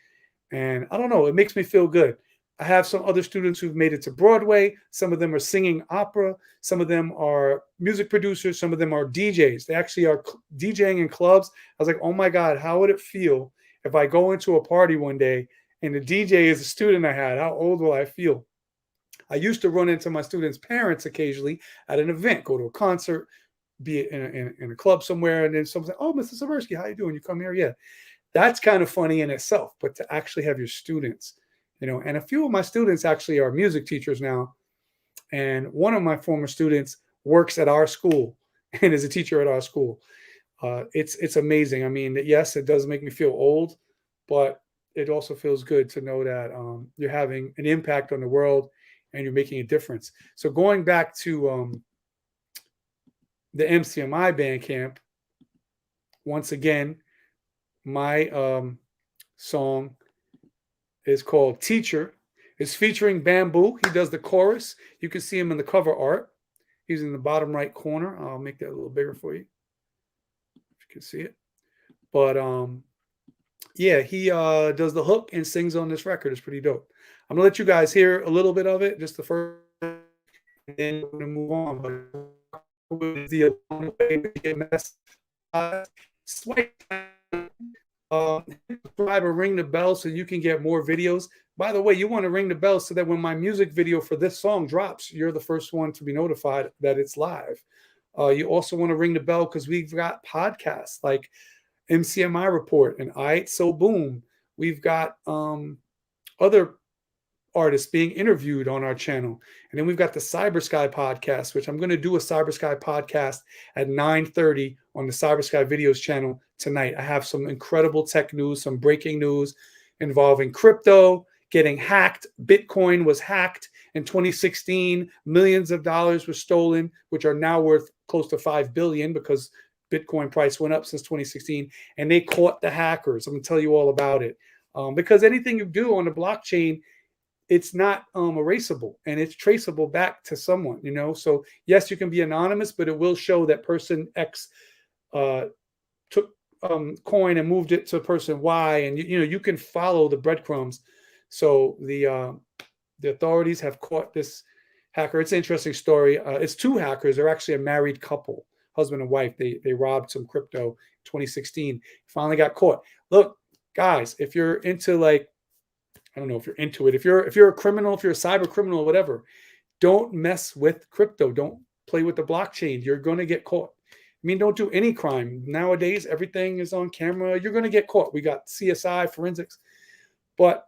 And I don't know, it makes me feel good. I have some other students who've made it to Broadway. Some of them are singing opera. Some of them are music producers. Some of them are DJs. They actually are DJing in clubs. I was like, oh my God, how would it feel if I go into a party one day and the DJ is a student I had? How old will I feel? I used to run into my students' parents occasionally at an event, go to a concert, be it in a club somewhere, and then someone say, oh, Mr. Spursky, how you doing? You come here? Yeah. That's kind of funny in itself, but to actually have your students, and a few of my students actually are music teachers now. And one of my former students works at our school and is a teacher at our school. It's amazing. I mean, yes, it does make me feel old, but it also feels good to know that you're having an impact on the world and you're making a difference. So going back to the MCMI band camp, once again, my song is called Teacher. It's featuring Bamboo. He does the chorus. You can see him in the cover art. He's in the bottom right corner. I'll make that a little bigger for you, if you can see it. But yeah, he does the hook and sings on this record. It's pretty dope. I'm gonna let you guys hear a little bit of it, just the first, and then we're gonna move on. But with the GMS, swipe, subscribe or ring the bell so you can get more videos. By the way, you want to ring the bell so that when my music video for this song drops, you're the first one to be notified that it's live. You also want to ring the bell because we've got podcasts like MCMI Report and So Boom. We've got other artists being interviewed on our channel. And then we've got the Cyber Sky podcast, which I'm going to do a Cyber Sky podcast at 9:30 on the Cyber Sky videos channel tonight. I have some incredible tech news, some breaking news involving crypto getting hacked. Bitcoin was hacked in 2016. Millions of dollars were stolen, which are now worth close to 5 billion because Bitcoin price went up since 2016, and they caught the hackers. I'm going to tell you all about it. Because anything you do on the blockchain, it's not erasable, and it's traceable back to someone, So yes, you can be anonymous, but it will show that person X took coin and moved it to person Y, and you can follow the breadcrumbs. So the authorities have caught this hacker. It's an interesting story. It's two hackers. They're actually a married couple, husband and wife. They robbed some crypto in 2016. Finally got caught. Look, guys, if you're into like, I don't know if you're into it. If you're a criminal, if you're a cyber criminal, whatever, don't mess with crypto. Don't play with the blockchain. You're going to get caught. I mean, don't do any crime. Nowadays, everything is on camera. You're going to get caught. We got CSI, forensics, but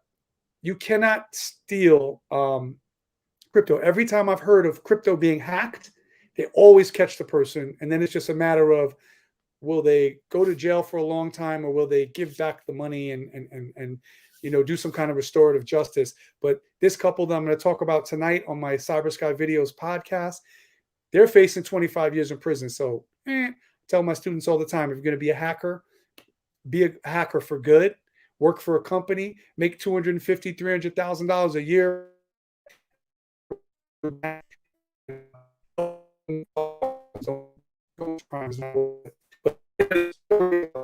you cannot steal crypto. Every time I've heard of crypto being hacked, they always catch the person. And then it's just a matter of, will they go to jail for a long time, or will they give back the money and do some kind of restorative justice? But this couple that I'm going to talk about tonight on my Cyber Sky Videos podcast, they're facing 25 years in prison. So tell my students all the time, if you're going to be a hacker for good, work for a company, make $250,000, $300,000 a year.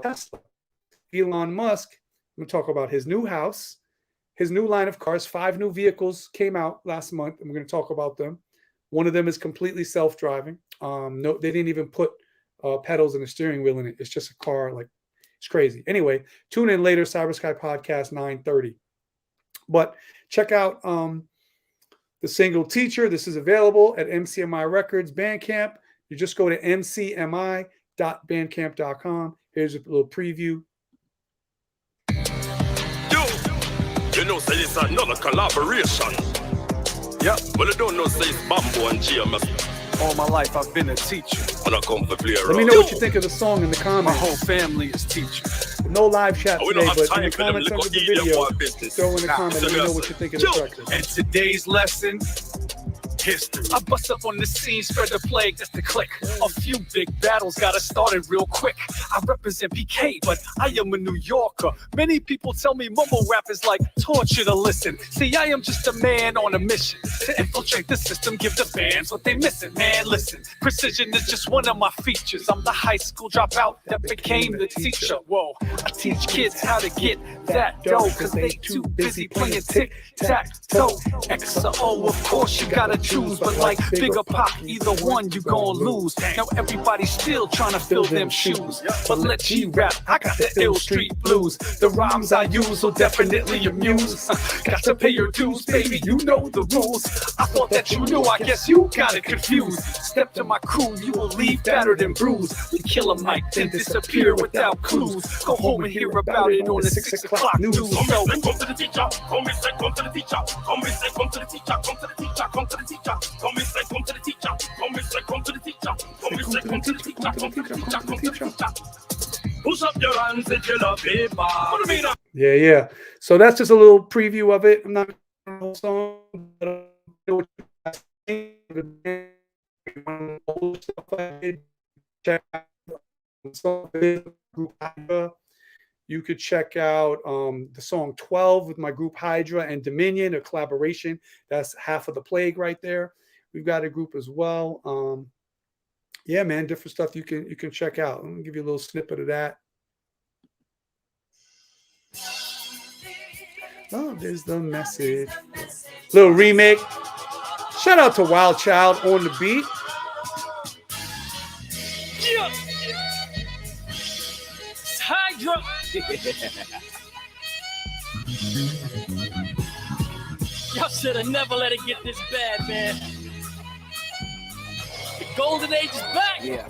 Tesla. Elon Musk, I'm going to talk about his new house, his new line of cars. 5 new vehicles came out last month, and we're going to talk about them. One of them is completely self-driving. No, they didn't even put pedals and a steering wheel in it. It's just a car. Like, it's crazy. Anyway, tune in later, Cyber Sky Podcast 9:30. But check out the single Teacher. This is available at MCMI Records Bandcamp. You just go to mcmi.bandcamp.com. Here's a little preview. Say it's another collaboration. Yeah, well, I don't know, say it's Bamboo and GMS. All my life I've been a teacher. When I come to play around. Let me know what you think of the song in the comments. My whole family is teachers. No live chat We today, don't have but in the time for them comments under the little video, business. throw in the comments. Let me know what you think of the track. And today's lesson, history. I bust up on the scene, spread the plague, that's the click. A few big battles got us started real quick. I represent PK, but I am a New Yorker. Many people tell me mumble rap is like torture to listen. See, I am just a man on a mission to infiltrate the system, give the fans what they missing. Man, listen, precision is just one of my features. I'm the high school dropout that became the teacher. Whoa, I teach kids how to get that dough, cause they too busy playing tic-tac-toe. X or O, of course you gotta choose, but like bigger pop, either one you gon' lose. Now everybody's still trying to fill them shoes, but let G rap, I got the ill street blues. The rhymes I use will definitely amuse. Got to pay your dues, baby, you know the rules. I thought that you knew, I guess you got it confused. Step to my crew, you will leave battered and bruised. We kill a mic, then disappear without clues. Go home and hear about it on the 6 o'clock news. So Come to the teacher, come and say, come to the teacher, come and say, come to the teacher, come to the teacher, come to the teacher, come and say, come to the teacher, come and say, come to the teacher, come and say, come to the teacher, come to the teacher, come to the teacher. Push up your hands if you love paper. What do you mean? Yeah. So that's just a little preview of it. I'm not going to whole song, but I know what you guys think. Check out the song, Group Hydra. You could check out the song 12 with my group Hydra and Dominion, a collaboration. That's Half of the Plague right there. We've got a group as well. Yeah, man, different stuff you can check out. Let me give you a little snippet of that. Oh, there's the message. Little remake. Shout out to Wild Child on the beat. yeah. Hydra. Y'all should have never let it get this bad, man. The golden age is back. Yeah.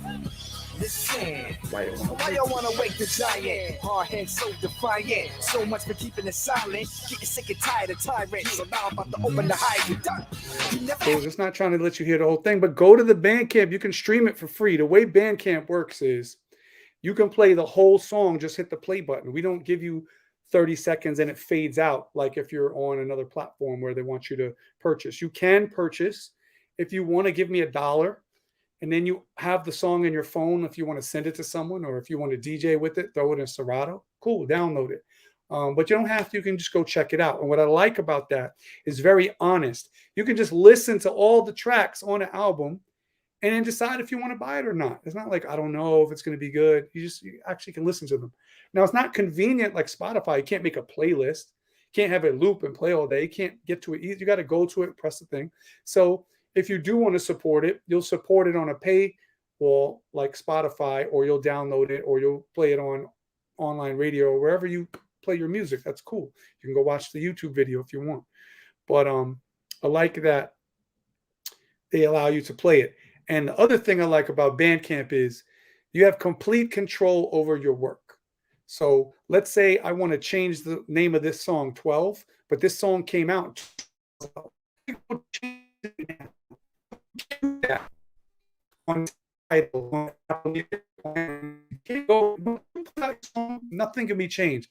Listen, why y'all wanna wake the giant? Hard head so defiant. So much for keeping it silent. Getting sick and tired of tyrants. So now I'm about to open the hydrant. So it's not trying to let you hear the whole thing, but go to the Bandcamp. You can stream it for free. The way Bandcamp works is you can play the whole song, just hit the play button. We don't give you 30 seconds and it fades out like if you're on another platform where they want you to purchase. You can purchase if you want to give me $1, and then you have the song in your phone if you want to send it to someone, or if you want to DJ with it, throw it in Serato. Cool, download it. But you don't have to. You can just go check it out. And what I like about that is very honest. You can just listen to all the tracks on the album and then decide if you want to buy it or not. It's not like, I don't know if it's going to be good. You actually can listen to them. Now, it's not convenient like Spotify. You can't make a playlist. You can't have it loop and play all day. You can't get to it easy. You got to go to it, press the thing. So if you do want to support it, you'll support it on a pay wall like Spotify, or you'll download it, or you'll play it on online radio or wherever you play your music. That's cool. You can go watch the YouTube video if you want. But I like that they allow you to play it. And the other thing I like about Bandcamp is you have complete control over your work. So let's say I want to change the name of this song 12, but this song came out on title, nothing can be changed.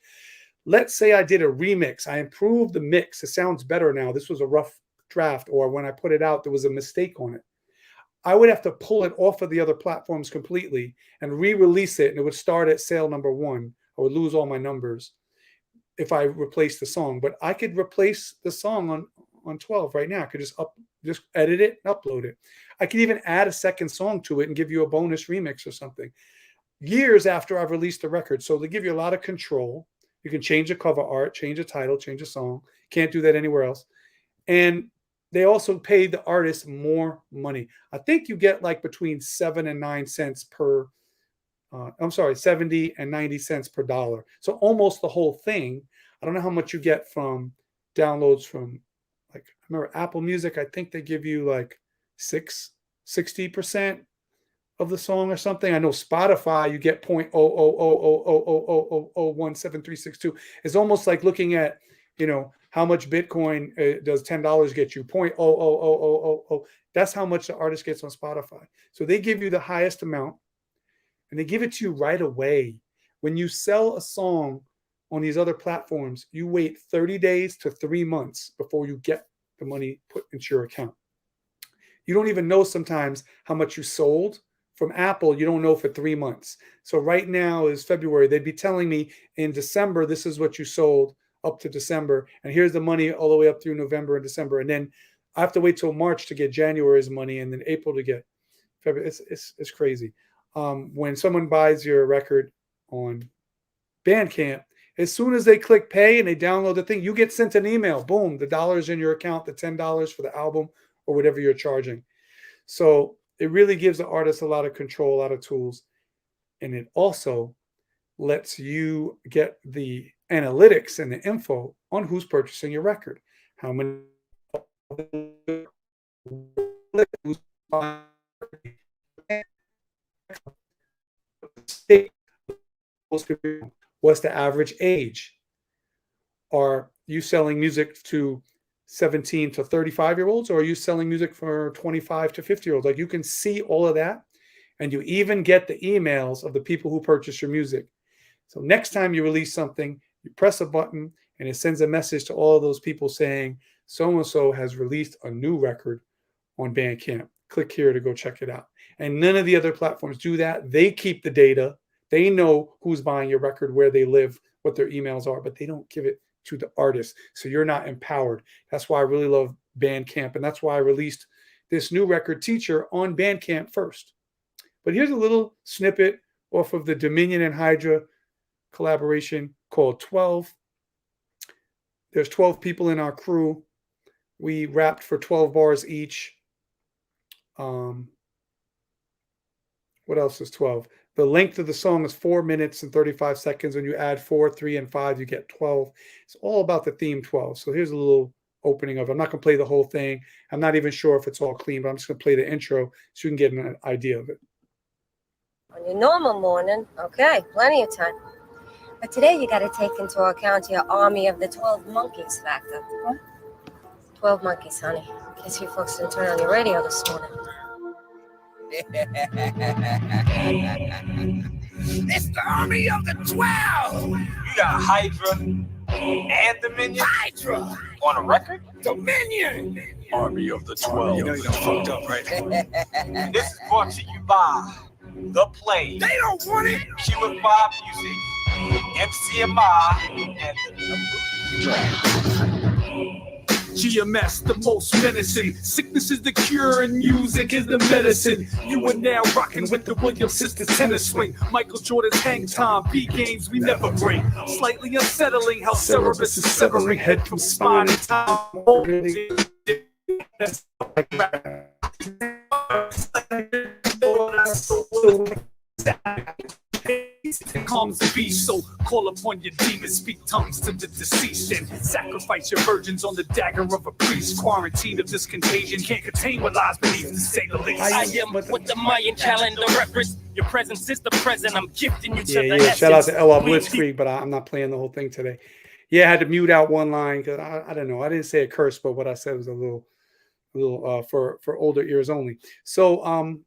Let's say I did a remix. I improved the mix. It sounds better now. This was a rough draft, or when I put it out, there was a mistake on it. I would have to pull it off of the other platforms completely and re-release it, and it would start at sale number 1. I would lose all my numbers if I replaced the song. But I could replace the song on 12 right now. I could just edit it and upload it. I could even add a second song to it and give you a bonus remix or something years after I've released the record. So they give you a lot of control. You can change the cover art, change the title, change the song. Can't do that anywhere else. And they also pay the artist more money. I think you get like between 7 and 9 cents per 70 and 90 cents per dollar. So almost the whole thing. I don't know how much you get from downloads from, like, I remember Apple Music, I think they give you like 60% of the song or something. I know Spotify, you get 0.0000000017362. It's almost like looking at, how much Bitcoin does $10 get you? 0.00000. That's how much the artist gets on Spotify. So they give you the highest amount, and they give it to you right away. When you sell a song on these other platforms, you wait 30 days to 3 months before you get the money put into your account. You don't even know sometimes how much you sold. From Apple, you don't know for 3 months. So right now is February. They'd be telling me in December, this is what you sold up to December, and here's the money all the way up through November and December. And then I have to wait till March to get January's money, and then April to get February. It's crazy. When someone buys your record on Bandcamp, as soon as they click pay and they download the thing, you get sent an email. Boom, the $1 in your account, the $10 for the album or whatever you're charging. So it really gives the artist a lot of control, a lot of tools. And it also lets you get the analytics and the info on who's purchasing your record. How many what's the average age? Are you selling music to 17 to 35-year-olds, or are you selling music for 25 to 50-year-olds? Like, you can see all of that, and you even get the emails of the people who purchase your music. So next time you release something, you press a button and it sends a message to all of those people saying so-and-so has released a new record on Bandcamp. Click here to go check it out. And none of the other platforms do that. They keep the data. They know who's buying your record, where they live, what their emails are, but they don't give it to the artist. So you're not empowered. That's why I really love Bandcamp. And that's why I released this new record, Teacher, on Bandcamp first. But here's a little snippet off of the Dominion and Hydra collaboration called 12. There's 12 people in our crew. We rapped for 12 bars each. What else is 12? The length of the song is 4 minutes and 35 seconds. When you add 4, 3, and 5, you get 12. It's all about the theme 12. So here's a little opening of it. I'm not going to play the whole thing. I'm not even sure if it's all clean, but I'm just going to play the intro so you can get an idea of it. On your normal morning, okay, plenty of time. But today you got to take into account your army of the 12 monkeys factor. What? 12 monkeys, honey. In case you folks didn't turn on your radio this morning. It's the army of the 12. You got Hydra and Dominion Hydra on a record? Dominion. Army of the 12. You know you done fucked up, right? This is brought to you by The Play, They don't want it. Cuban 5 Music, MCMI, and the GMS, the most menacing. Sickness is the cure and music is the medicine. You are now rocking with the Williams sisters tennis swing. Michael Jordan's hang time, beat games we never bring. Slightly unsettling how Cerebus is severing head from spine and time. calms the beast, so call upon your demons, speak tongues to the deceased, and sacrifice your virgins on the dagger of a priest. Quarantine of this contagion can't contain what lies beneath, to say the least. I am what the Mayan calendar reference. Your presence is the present. I'm gifting you to the Yeah. essence. Shout out to Ella Blitzkrieg, but I'm not playing the whole thing today. Yeah, I had to mute out one line because I don't know. I didn't say a curse, but what I said was a little for older ears only. So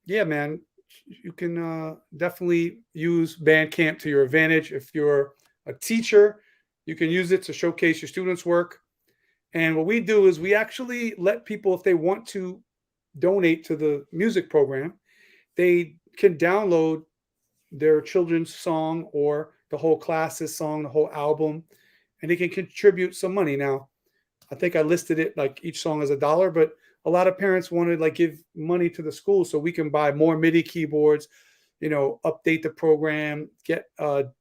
yeah, man, you can definitely use Bandcamp to your advantage. If you're a teacher, you can use it to showcase your students' work. And what we do is we actually let people, if they want to donate to the music program, they can download their children's song or the whole class's song, the whole album, and they can contribute some money. Now, I think I listed it like each song is $1, but a lot of parents want to like give money to the school so we can buy more MIDI keyboards, update the program, get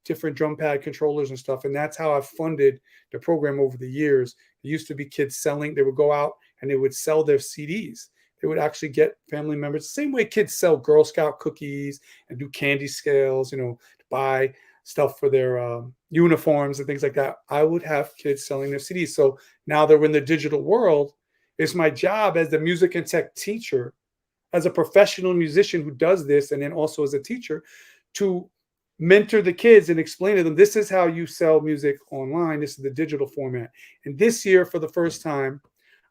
different drum pad controllers and stuff. And that's how I've funded the program over the years. It used to be kids selling. They would go out and they would sell their CDs. They would actually get family members, the same way kids sell Girl Scout cookies and do candy scales, to buy stuff for their uniforms and things like that. I would have kids selling their CDs. So now they're in the digital world. It's my job as the music and tech teacher, as a professional musician who does this, and then also as a teacher, to mentor the kids and explain to them, this is how you sell music online. This is the digital format. And this year, for the first time,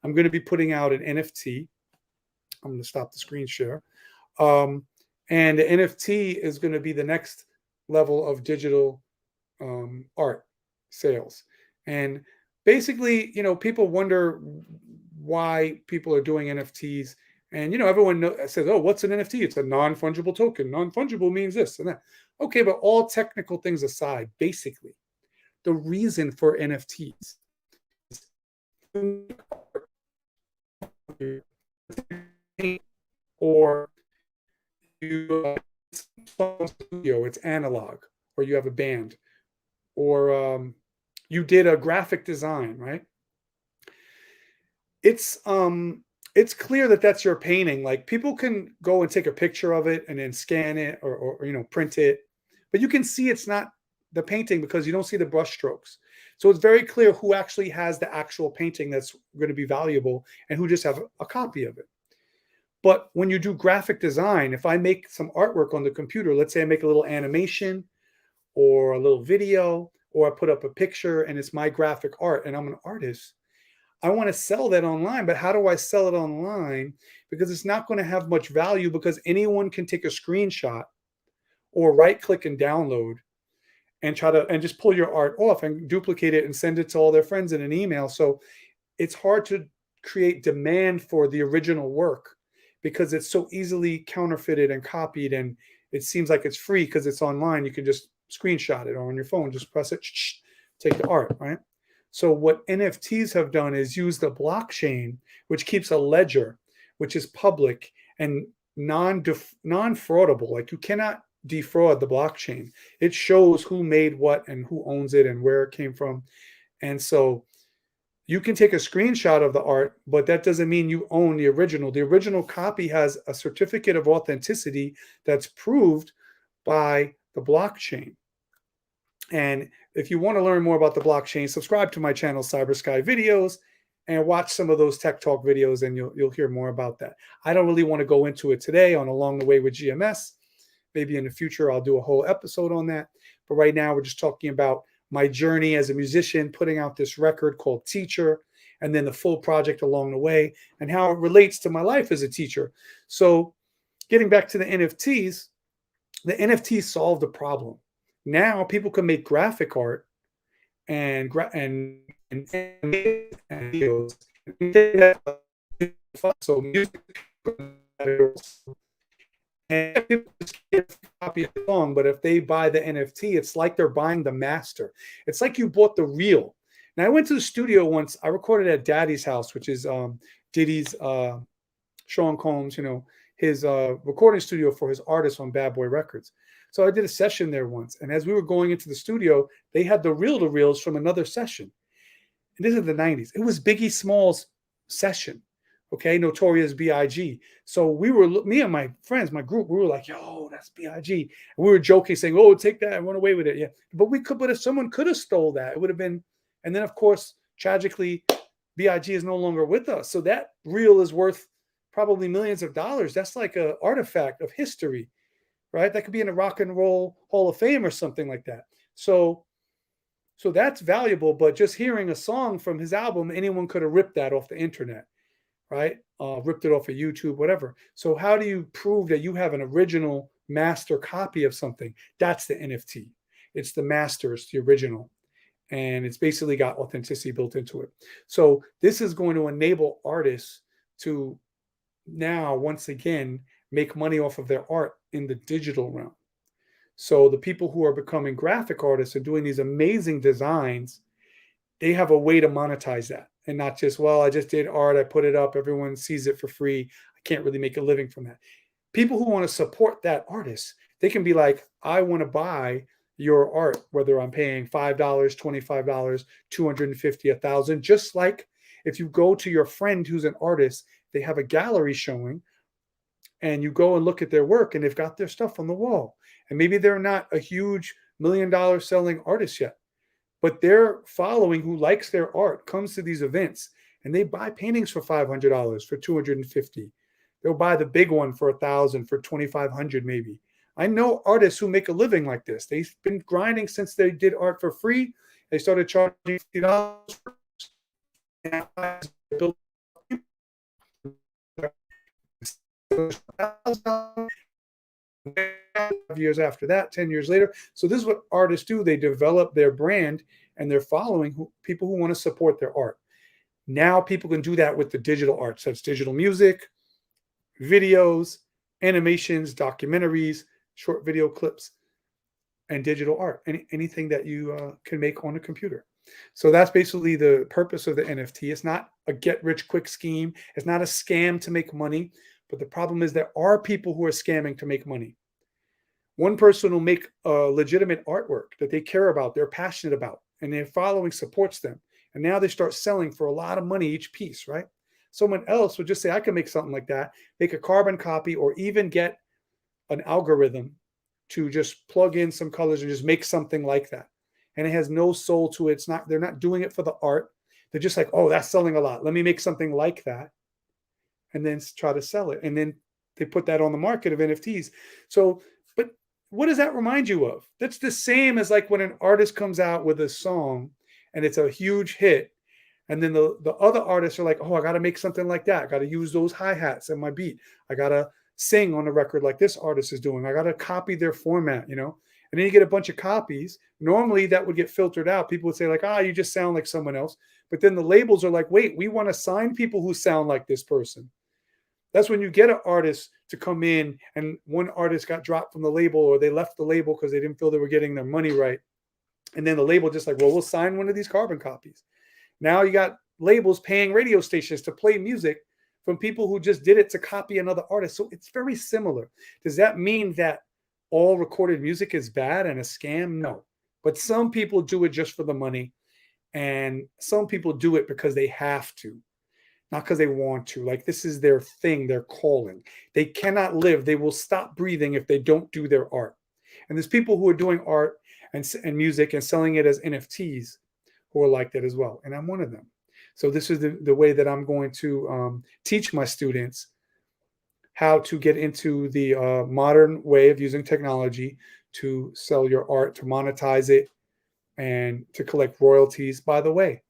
I'm going to be putting out an NFT. I'm going to stop the screen share. And the NFT is going to be the next level of digital art sales. And basically, people wonder why people are doing NFTs. And, everyone says, oh, what's an NFT? It's a non-fungible token. Non-fungible means this and that. Okay, but all technical things aside, basically, the reason for NFTs or you studio, it's analog, or you have a band, or you did a graphic design, right? It's clear that that's your painting. Like, people can go and take a picture of it and then scan it or print it, but you can see it's not the painting because you don't see the brush strokes. So it's very clear who actually has the actual painting that's going to be valuable and who just have a copy of it. But when you do graphic design, if I make some artwork on the computer, let's say I make a little animation or a little video, or I put up a picture and it's my graphic art and I'm an artist, I want to sell that online. But how do I sell it online? Because it's not going to have much value, because anyone can take a screenshot or right click and download and just pull your art off and duplicate it and send it to all their friends in an email. So it's hard to create demand for the original work because it's so easily counterfeited and copied, and it seems like it's free because it's online. You can just screenshot it, or on your phone, just press it, take the art, right? So what NFTs have done is use the blockchain, which keeps a ledger, which is public and non-fraudable. Like, you cannot defraud the blockchain. It shows who made what and who owns it and where it came from. And so you can take a screenshot of the art, but that doesn't mean you own the original. The original copy has a certificate of authenticity that's proved by the blockchain. And if you want to learn more about the blockchain, subscribe to my channel, Cyber Sky Videos, and watch some of those Tech Talk videos, and you'll hear more about that. I don't really want to go into it today on Along the Way with GMS. Maybe in the future, I'll do a whole episode on that. But right now, we're just talking about my journey as a musician, putting out this record called Teacher, and then the full project along the way, and how it relates to my life as a teacher. So getting back to the NFTs solved the problem. Now people can make graphic art and videos. So music, and people just get a copy of the song, but if they buy the NFT, it's like they're buying the master. It's like you bought the reel. Now, I went to the studio once. I recorded at Daddy's house, which is Diddy's, Sean Combs, his recording studio for his artists on Bad Boy Records. So I did a session there once. And as we were going into the studio, they had the reel-to-reels from another session. And this is the 90s. It was Biggie Small's session, Okay, Notorious B.I.G. So me and my friends, my group, we were like, yo, that's B.I.G. And we were joking, saying, oh, take that and run away with it. Yeah. But if someone could have stole that, it would have been, and then of course, tragically, B.I.G. is no longer with us. So that reel is worth probably millions of dollars. That's like an artifact of history, right? That could be in a Rock and Roll Hall of Fame or something like that. So that's valuable, but just hearing a song from his album, anyone could have ripped that off the internet, right? Ripped it off of YouTube, whatever. So how do you prove that you have an original master copy of something? That's the NFT. It's the master, it's the original. And it's basically got authenticity built into it. So this is going to enable artists to now, once again, make money off of their art in the digital realm. So the people who are becoming graphic artists and doing these amazing designs, they have a way to monetize that. And not just, well, I just did art, I put it up, everyone sees it for free. I can't really make a living from that. People who want to support that artist, they can be like, I want to buy your art, whether I'm paying $5, $25, $250, $1,000. Just like if you go to your friend who's an artist, they have a gallery showing, and you go and look at their work, and they've got their stuff on the wall. And maybe they're not a huge $1 million selling artist yet, but their following who likes their art comes to these events, and they buy paintings for $500, for $250. They'll buy the big one for $1,000, for $2,500 maybe. I know artists who make a living like this. They've been grinding since they did art for free. They started charging $50. Years after that, 10 years later. So this is what artists do. They develop their brand and their following, people who want to support their art. Now people can do that with the digital arts. That's digital music, videos, animations, documentaries, short video clips, and digital art. Anything that you can make on a computer. So that's basically the purpose of the NFT. It's not a get-rich-quick scheme. It's not a scam to make money. But the problem is there are people who are scamming to make money. One person will make a legitimate artwork that they care about, they're passionate about, and their following supports them. And now they start selling for a lot of money each piece, right? Someone else would just say, I can make something like that, make a carbon copy, or even get an algorithm to just plug in some colors and just make something like that. And it has no soul to it. They're not doing it for the art. They're just like, oh, that's selling a lot. Let me make something like that. And then try to sell it. And then they put that on the market of NFTs. So, but what does that remind you of? That's the same as like when an artist comes out with a song and it's a huge hit. And then the other artists are like, oh, I got to make something like that. I got to use those hi-hats in my beat. I got to sing on the record like this artist is doing. I got to copy their format, And then you get a bunch of copies. Normally that would get filtered out. People would say like, you just sound like someone else. But then the labels are like, wait, we want to sign people who sound like this person. That's when you get an artist to come in, and one artist got dropped from the label, or they left the label because they didn't feel they were getting their money right. And then the label just like, well, we'll sign one of these carbon copies. Now you got labels paying radio stations to play music from people who just did it to copy another artist. So it's very similar. Does that mean that all recorded music is bad and a scam? No. But some people do it just for the money, and some people do it because they have to. Not because they want to. Like, this is their thing, their calling. They cannot live. They will stop breathing if they don't do their art. And there's people who are doing art and music and selling it as NFTs who are like that as well. And I'm one of them. So this is the way that I'm going to teach my students how to get into the modern way of using technology to sell your art, to monetize it, and to collect royalties. By the way,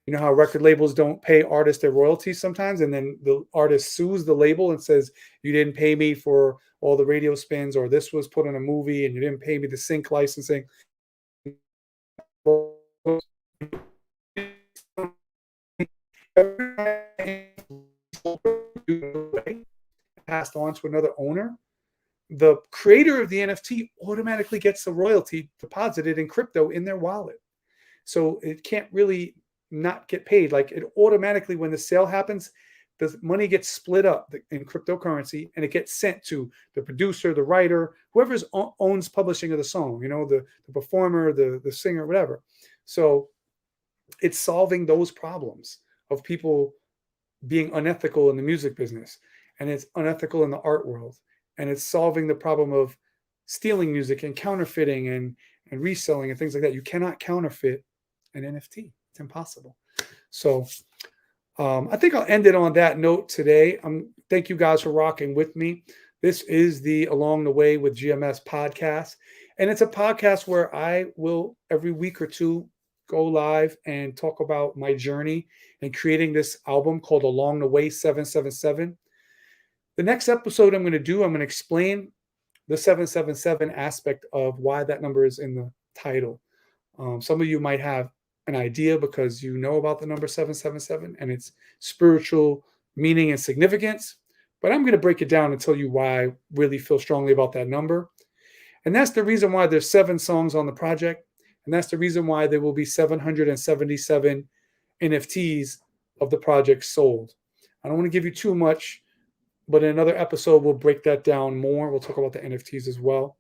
you know how record labels don't pay artists their royalties sometimes, and then the artist sues the label and says, you didn't pay me for all the radio spins, or this was put in a movie and you didn't pay me the sync licensing. Passed on to another owner, the creator of the NFT automatically gets the royalty deposited in crypto in their wallet. So it can't really not get paid. Like, it automatically, when the sale happens, the money gets split up in cryptocurrency, and it gets sent to the producer, the writer, whoever owns publishing of the song, the performer, the singer, whatever. So it's solving those problems of people being unethical in the music business, and it's unethical in the art world, and it's solving the problem of stealing music and counterfeiting and reselling and things like that. You cannot counterfeit an NFT. It's impossible. So I think I'll end it on that note today. Thank you guys for rocking with me. This is the Along the Way with GMS podcast. And it's a podcast where I will every week or two go live and talk about my journey in creating this album called Along the Way 777. The next episode I'm going to explain the 777 aspect of why that number is in the title. Some of you might have an idea because you know about the number 777 and its spiritual meaning and significance, but I'm going to break it down and tell you why I really feel strongly about that number. And that's the reason why there's 7 songs on the project, and that's the reason why there will be 777 NFTs of the project sold. I don't want to give you too much, but in another episode we'll break that down more. We'll talk about the NFTs as well.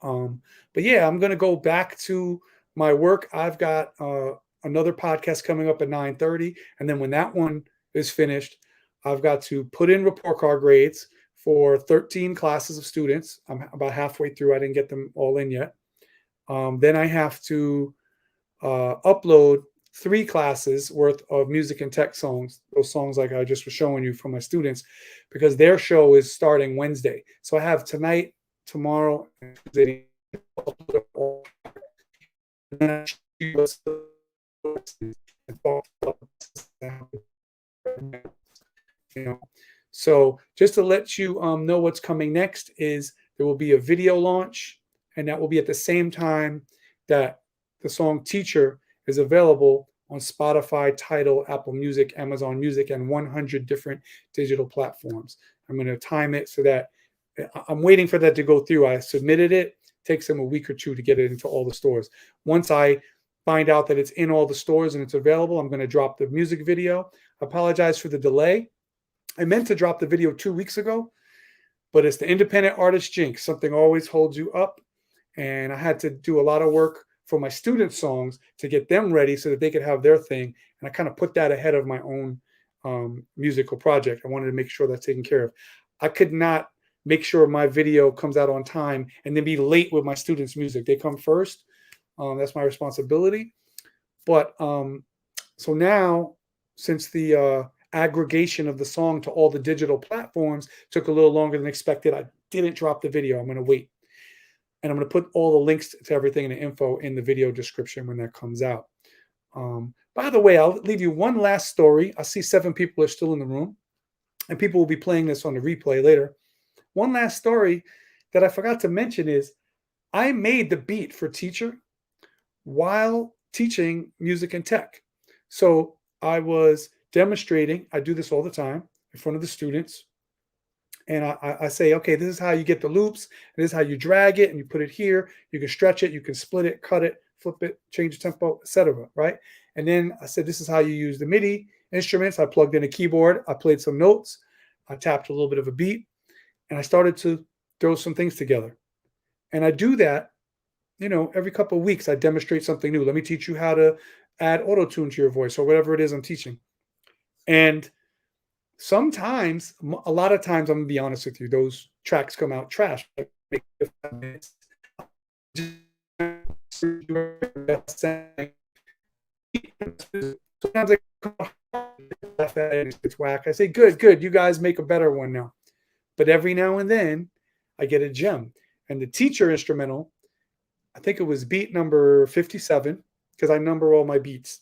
But yeah, I'm going to go back to my work. I've got another podcast coming up at 9:30. And then when that one is finished, I've got to put in report card grades for 13 classes of students. I'm about halfway through. I didn't get them all in yet. Then I have to upload 3 classes worth of music and tech songs, those songs like I just was showing you from my students, because their show is starting Wednesday. So I have tonight, tomorrow, and Tuesday. So just to let you know what's coming next is there will be a video launch, and that will be at the same time that the song Teacher is available on Spotify, Tidal, Apple Music, Amazon Music, and 100 different digital platforms. I'm going to time it so that I'm waiting for that to go through. I submitted it. It takes them a week or 2 to get it into all the stores. Once I find out that it's in all the stores and it's available, I'm going to drop the music video. I apologize for the delay. I meant to drop the video 2 weeks ago, but it's the independent artist jinx. Something always holds you up. And I had to do a lot of work for my student songs to get them ready so that they could have their thing. And I kind of put that ahead of my own musical project. I wanted to make sure that's taken care of. I could not make sure my video comes out on time and then be late with my students' music. They come first. That's my responsibility. But so now, since the aggregation of the song to all the digital platforms took a little longer than expected, I didn't drop the video. I'm going to wait. And I'm going to put all the links to everything and the info in the video description when that comes out. By the way, I'll leave you one last story. I see 7 people are still in the room, and people will be playing this on the replay later. One last story that I forgot to mention is I made the beat for Teacher while teaching music and tech. So I was demonstrating. I do this all the time in front of the students. And I say, okay, this is how you get the loops. And this is how you drag it and you put it here. You can stretch it. You can split it, cut it, flip it, change the tempo, etc. Right? And then I said, this is how you use the MIDI instruments. I plugged in a keyboard. I played some notes. I tapped a little bit of a beat. And I started to throw some things together. And I do that, every couple of weeks. I demonstrate something new. Let me teach you how to add auto-tune to your voice or whatever it is I'm teaching. And sometimes, a lot of times, I'm going to be honest with you, those tracks come out trash. Sometimes it's whack. I say, good, you guys make a better one now. But every now and then, I get a gem. And the Teacher instrumental, I think it was beat number 57, because I number all my beats.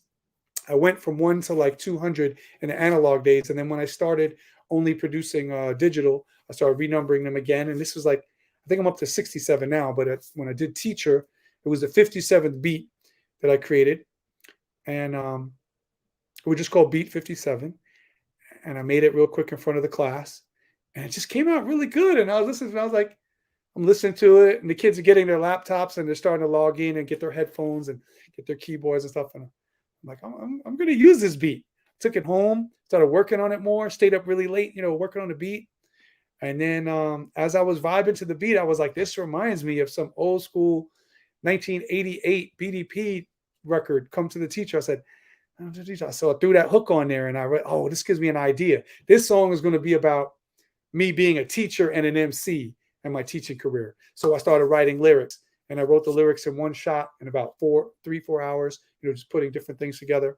I went from 1 to like 200 in the analog days. And then when I started only producing digital, I started renumbering them again. And this was like, I think I'm up to 67 now. But when I did Teacher, it was the 57th beat that I created. And it was just called Beat 57. And I made it real quick in front of the class. And it just came out really good. And I was listening, and I was like, I'm listening to it. And the kids are getting their laptops and they're starting to log in and get their headphones and get their keyboards and stuff. And I'm like, I'm going to use this beat. Took it home, started working on it more, stayed up really late, working on the beat. And then as I was vibing to the beat, I was like, this reminds me of some old school 1988 BDP record, Come to the Teacher. I said, So I threw that hook on there and I read, oh, this gives me an idea. This song is going to be about me being a teacher and an MC in my teaching career. So I started writing lyrics and I wrote the lyrics in one shot in about 4 hours, just putting different things together.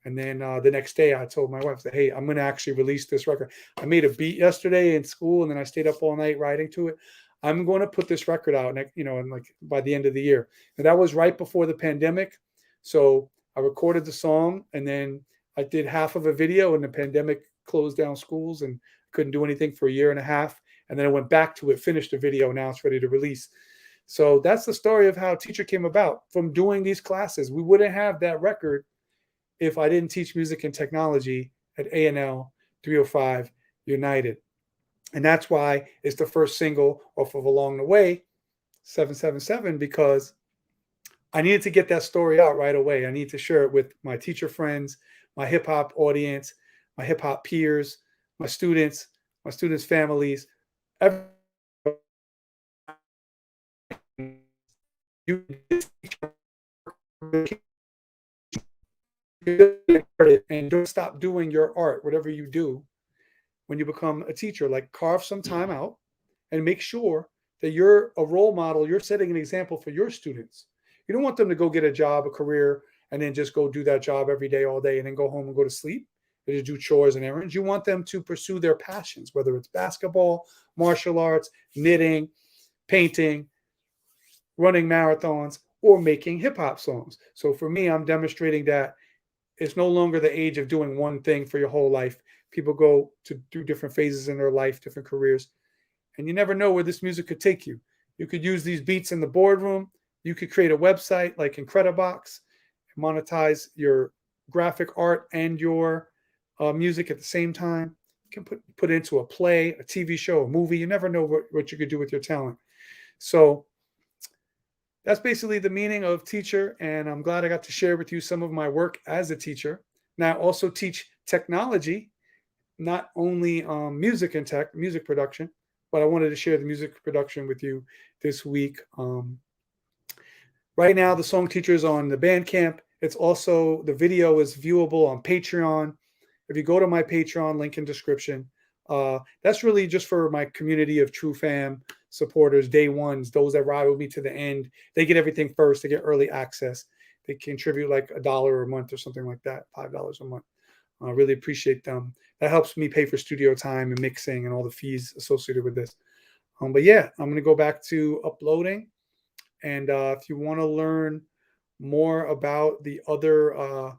And then the next day I told my wife that, hey, I'm going to actually release this record. I made a beat yesterday in school and then I stayed up all night writing to it. I'm going to put this record out, and like by the end of the year. And that was right before the pandemic. So I recorded the song and then I did half of a video and the pandemic closed down schools and couldn't do anything for a year and a half. And then I went back to it, finished the video. Now it's ready to release. So that's the story of how Teacher came about from doing these classes. We wouldn't have that record if I didn't teach music and technology at A&L 305 United. And that's why it's the first single off of Along the Way, 777, because I needed to get that story out right away. I need to share it with my teacher friends, my hip hop audience, my hip hop peers, my students' families. And don't stop doing your art, whatever you do, when you become a teacher. Like, carve some time out and make sure that you're a role model. You're setting an example for your students. You don't want them to go get a job, a career, and then just go do that job every day, all day, and then go home and go to sleep. They just do chores and errands. You want them to pursue their passions, whether it's basketball, martial arts, knitting, painting, running marathons, or making hip hop songs. So for me, I'm demonstrating that it's no longer the age of doing one thing for your whole life. People go through different phases in their life, different careers, and you never know where this music could take you. You could use these beats in the boardroom. You could create a website like Incredibox, monetize your graphic art and your music at the same time. You can put it into a play, a TV show, a movie. You never know what you could do with your talent. So that's basically the meaning of teacher, and I'm glad I got to share with you some of my work as a teacher. Now I also teach technology, not only music and music production, but I wanted to share the music production with you this week. Right now, the Song Teacher is on the Bandcamp. It's also, the video is viewable on Patreon. If you go to my Patreon, link in description, that's really just for my community of true fam supporters, day ones, those that ride with me to the end. They get everything first. They get early access. They contribute like $1 a month or something like that, $5 a month. I really appreciate them. That helps me pay for studio time and mixing and all the fees associated with this. But yeah, I'm going to go back to uploading. And if you want to learn more about the other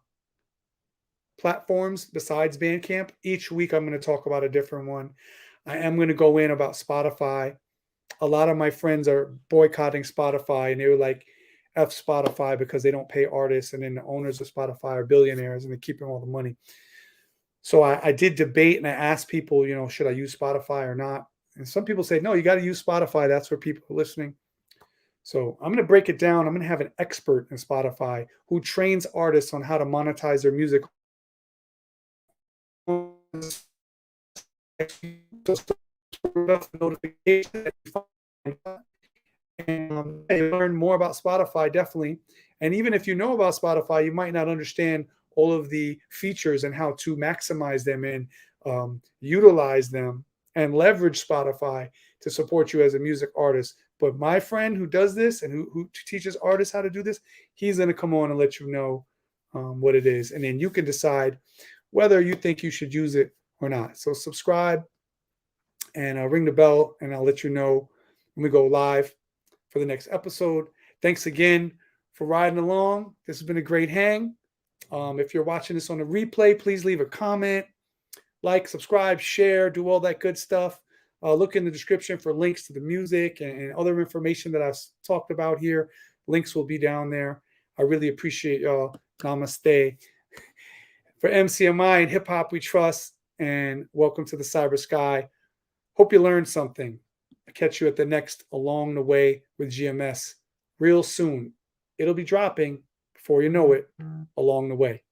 platforms besides Bandcamp, each week I'm going to talk about a different one. I am going to go in about Spotify. A lot of my friends are boycotting Spotify, and they were like, F Spotify, because they don't pay artists, and then the owners of Spotify are billionaires and they're keeping all the money. So I did debate and I asked people, should I use Spotify or not? And some people say, no, you got to use Spotify. That's where people are listening. So I'm going to break it down. I'm going to have an expert in Spotify who trains artists on how to monetize their music. And learn more about Spotify, definitely. And even if you know about Spotify, you might not understand all of the features and how to maximize them and utilize them and leverage Spotify to support you as a music artist. But my friend who does this and who teaches artists how to do this, he's going to come on and let you know what it is. And then you can decide whether you think you should use it or not. So subscribe and ring the bell, and I'll let you know when we go live for the next episode. Thanks again for riding along. This has been a great hang. If you're watching this on a replay, please leave a comment, like, subscribe, share, do all that good stuff. Look in the description for links to the music and other information that I've talked about here. Links will be down there. I really appreciate y'all. Namaste. For MCMI and Hip Hop We Trust, and welcome to the Cyber Sky. Hope you learned something. I'll catch you at the next Along the Way with GMS real soon. It'll be dropping before you know it along the way.